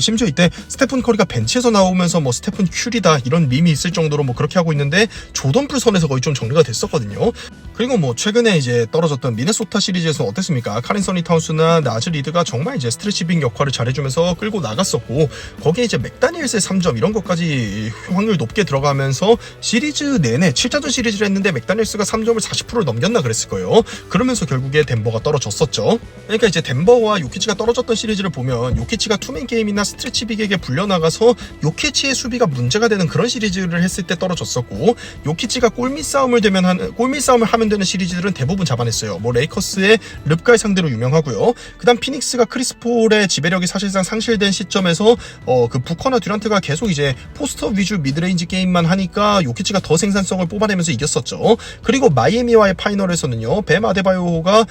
심지어 이때 스테픈 커리가 벤치에서 나오면서 뭐 스테픈 큐리다 이런 밈이 있을 정도로 뭐 그렇게 하고 있는데 조던풀 선에서 거의 좀 정리가 됐었거든요. 그리고 뭐 최근에 이제 떨어졌던 미네소타 시리즈에서는 어땠습니까? 카린 서니 타운스나 나즈 리드가 정말 이제 스트레치 빅 역할을 잘해주면서 끌고 나갔었고 거기에 이제 맥다니엘스의 3점 이런 것까지 확률 높게 들어가면서 시리즈 내내 7차전 시리즈를 했는데 맥다니엘스가 3점을 40%를 넘겼나 그랬을 거예요. 그러면서 결국에 덴버가 떨어졌었죠. 그러니까 이제 덴버와 요키치가 떨어졌던 시리즈를 보면 요키치가 투맨 게임이나 스트레치 빅에게 불려나가서 요키치의 수비가 문제가 되는 그런 시리즈를 했을 때 떨어졌었고 요키치가 골밑 싸움을 하면 되는 시리즈들은 대부분 잡아냈어요. 뭐 레이커스의 릅갈 상대로 유명하고요. 그다음 피닉스가 크리스 폴의 지배력이 사실상 상실된 시점에서 그 부커나 듀란트가 계속 이제 포스트업 위주 미드레인지 게임만 하니까 요키치가 더 생산성을 뽑아내면서 이겼었죠. 그리고 마이애미와의 파이널에서는요. 뱀 아데바요가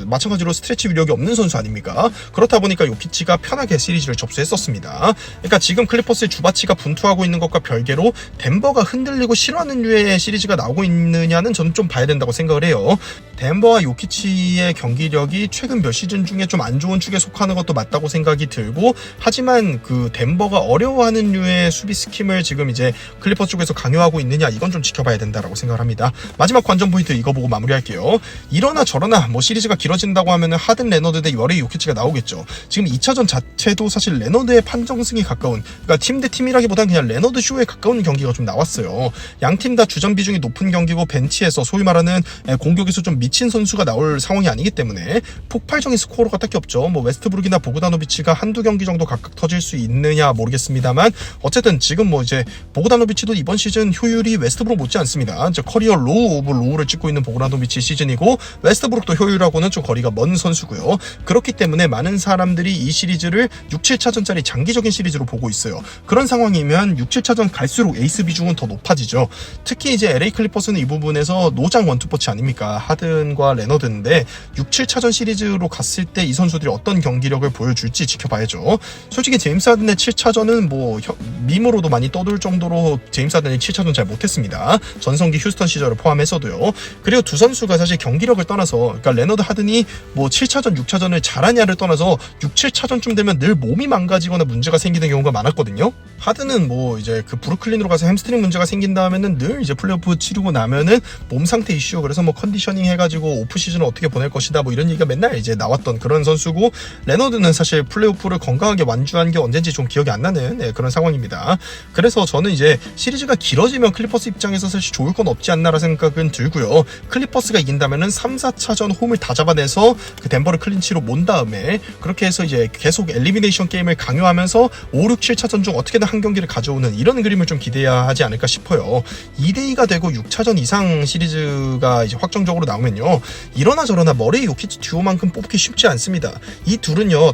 마찬가지로 스트레치 위력이 없는 선수 아닙니까? 그렇다 보니까 요키치가 편하게 시리즈를 접수했었습니다. 그러니까 지금 클리퍼스의 주바치가 분투하고 있는 것과 별개로 덴버가 흔들리고 싫어하는 류의 시리즈가 나오고 있느냐는 저는 좀 봐야 된다고 생각을 해요. 덴버와 요키치의 경기력이 최근 몇 시즌 중에 좀 안 좋은 축에 속하는 것도 맞다고 생각이 들고 하지만 그 덴버가 어려워하는 류의 수비 스킴을 지금 이제 클리퍼스 쪽에서 강요하고 있느냐 이건 좀 지켜봐야 된다라고 생각을 합니다. 마지막 관전 포인트 이거 보고 마무리할게요. 이러나 저러나 뭐 시리즈가 길어진다고 하면은 하든 레너드 대 머레이 요키치가 나오겠죠. 지금 2차전 자체도 사실 레너드의 판정승이 가까운 그러니까 팀 대 팀이라기보단 그냥 레너드 쇼에 가까운 경기가 좀 나왔어요. 양 팀 다 주전 비중이 높은 경기고 벤치에서 소위 말하는 공격에서 좀 미친 선수가 나올 상황이 아니기 때문에 폭발적인 스코어가 딱히 없죠. 뭐 웨스트브룩이나 보그다노비치가 한두 경기 정도 각각 터질 수 있느냐 모르겠습니다만 어쨌든 지금 뭐 이제 보그다노비치도 이번 시즌 효율이 웨스트브룩 못지 않습니다. 이제 커리어 로우 오브 로우를 찍고 있는 보그다노비치 시즌이고 웨스트브룩도 효율하고는 좀 거리가 먼 선수고요. 그렇기 때문에 많은 사람들이 이 시리즈를 6, 7차전짜리 장기적인 시리즈로 보고 있어요. 그런 상황이면 6, 7차전 갈수록 에이스 비중은 더 높아지죠. 특히 이제 LA 클리퍼스는 이 부분에서 노장 원투포치 아닙니까? 하든과 레너드인데 6, 7차전 시리즈로 갔을 때 이 선수들이 어떤 경기력을 보여줄지 지켜봐야죠. 솔직히 제임스 하든의 7차전은 뭐 밈으로도 많이 떠돌 정도로 제임스 하든이 7차전 잘 못했습니다. 전성기 휴스턴 시절을 포함해서도요. 그리고 두 선수가 사실 경기력을 떠나서, 그러니까 레너드 하든이 뭐 7차전, 6차전을 잘하냐를 떠나서 6, 7차전쯤 되면 늘 몸이 망가지거나 문제가 생기는 경우가 많았거든요. 하든은 뭐 이제 그 브루클린으로 가서 햄스트링 문제가 생긴 다음에는 늘 이제 플레이오프 치르고 나면은 몸 상태 이슈, 그래서 뭐 컨디셔닝 해가지고 오프 시즌을 어떻게 보낼 것이다 뭐 이런 얘기가 맨날 이제 나왔던 그런 선수고, 레너드는 사실 플레이오프를 건강하게 완주한 게 언젠지 좀 기억이 안 나는 그런 상황입니다. 그래서 저는 이제 시리즈가 길어지면 클리퍼스 입장에서 사실 좋을 건 없지 않나라는 생각은 들고요. 클리퍼스가 이긴다면은 3, 4차전 홈을 다 잡아내서 그 덴버를 클린치로 몬 다음에 그렇게 해서 이제 계속 엘리미네이션 게임을 강요하면서 5, 6, 7차전 중 어떻게든 한 경기를 가져오는 이런 그림을 좀 기대해야 하지 않을까 싶어요. 2대2가 되고 6차전 이상 시리즈가 이제 확정적으로 나오면요, 이러나 저러나 머레이 요키치 듀오만큼 뽑기 쉽지 않습니다. 이 둘은요,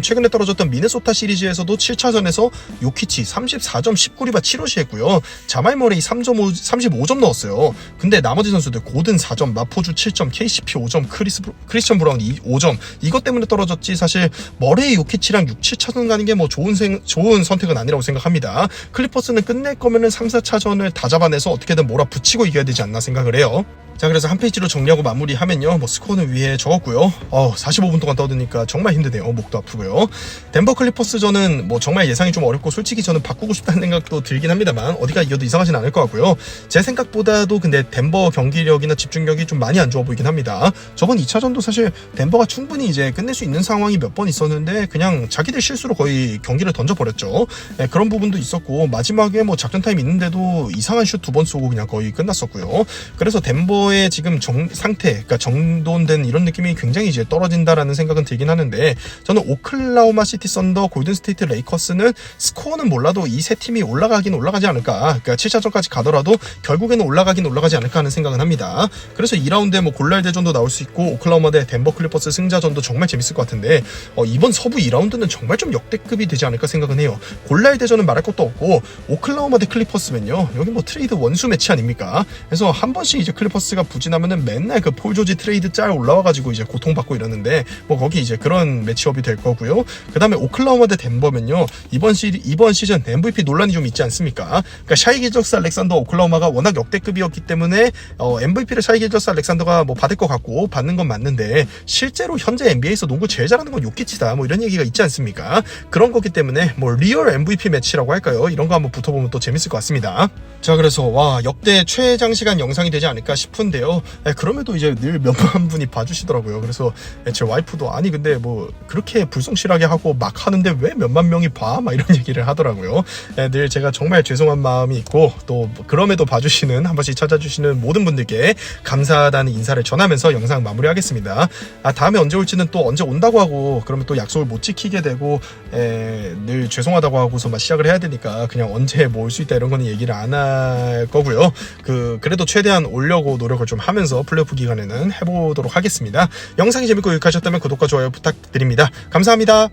최근에 떨어졌던 미네소타 시리즈에서도 7차전에서 요키치 34점 19리바 7어시 했고요. 자말 머레이 35점 넣었어요. 근데 나머지 선수들 고든 4점, 마포주 7점, KCP 5점, 크리스천 브라운 5점, 이것 때문에 떨어졌지 사실 머레이 요키치랑 6, 7차전 가는 게 뭐 좋은 선택은 아니라고 생각합니다. 클리퍼스는 끝낼 거면은 3, 4차전을 다 잡아내서 어떻게든 몰아붙이고 이겨야 되지 않나 생각을 해요. 자, 그래서 한 페이지로 정리하고 마무리하면요, 뭐 스코어는 위에 적었고요. 45분 동안 떠드니까 정말 힘드네요. 목도 아프고요. 덴버 클리퍼스전은 뭐 정말 예상이 좀 어렵고, 솔직히 저는 바꾸고 싶다는 생각도 들긴 합니다만 어디가 이겨도 이상하진 않을 것 같고요. 제 생각보다도 근데 덴버 경기력이나 집중력이 좀 많이 안 좋아 보이긴 합니다. 저번 2차전도 사실 덴버가 충분히 이제 끝낼 수 있는 상황이 몇 번 있었는데 그냥 자기들 실수로 거의 경기를 던져버렸죠. 네, 그런 부분도 있었고, 마지막에 뭐 작전 타임 있는데도 이상한 슛 2번 쏘고 그냥 거의 끝났었고요. 그래서 덴버의 지금 상태, 그러니까 정돈된 이런 느낌이 굉장히 이제 떨어진다라는 생각은 들긴 하는데, 저는 오클라호마 시티 썬더, 골든 스테이트 레이커스는 스코어는 몰라도 이 세 팀이 올라가긴 올라가지 않을까, 그러니까 7차전까지 가더라도 결국에는 올라가긴 올라가지 않을까 하는 생각은 합니다. 그래서 2라운드에 뭐 골랄 대전도 나올 수 있고, 오클라호마 대 덴버 클리퍼스 승자전도 정말 재밌을 것 같은데, 이번 서부 2라운드는 정말 좀 역대급이 되지 않을까 생각은 해요. 골랄 대전은 말할 것도 없고, 오클라호마 대 클리퍼스면요, 여기 뭐 트레이드 원수 매치 아닙니까? 그래서 한 번씩 이제 클리퍼스가 부진하면은 맨날 그 폴 조지 트레이드 짤 올라와가지고 이제 고통받고 이러는데, 뭐 거기 이제 그런 매치업이 될 거고요. 그 다음에 오클라호마 대 덴버면요, 이번 시즌 MVP 논란이 좀 있지 않습니까? 그러니까 샤이 길저스 알렉산더, 오클라호마가 워낙 역대급이었기 때문에 MVP를 샤이 길저스 알렉산더가 뭐 받을 것 같고 받는 건 맞는데, 실제로 현재 NBA에서 농구 제일 잘하는 건 요키치다, 뭐 이런 얘기가 있지 않습니까? 그런 거기 때문에 뭐 리얼 MVP 매치라고 할까요? 이런 거 한번 붙어보면 또 재밌을 것 같습니다. 자, 그래서 와, 역대 최장시간 영상이 되지 않을까 싶은데요. 그럼에도 이제 늘 몇만 분이 봐주시더라고요. 그래서 제 와이프도 아니 근데 뭐 그렇게 불성실하게 하고 막 하는데 왜 몇만 명이 봐? 막 이런 얘기를 하더라고요. 늘 제가 정말 죄송한 마음이 있고, 또 그럼에도 봐주시는, 한 번씩 찾아주시는 모든 분들께 감사하다는 인사를 전하면서 영상 마무리하겠습니다. 다음에 언제 올지는 또 언제 온다고 하고 그러면 또 약속을 못 지키게 되고 늘 죄송하다고 하고서 시작을 해야 되니까 그냥 언제 뭐 올 수 있다 이런 거는 얘기를 안 할 거고요. 그래도 최대한 오려고 노력을 좀 하면서 플레이오프 기간에는 해보도록 하겠습니다. 영상이 재밌고 유익하셨다면 구독과 좋아요 부탁드립니다. 감사합니다.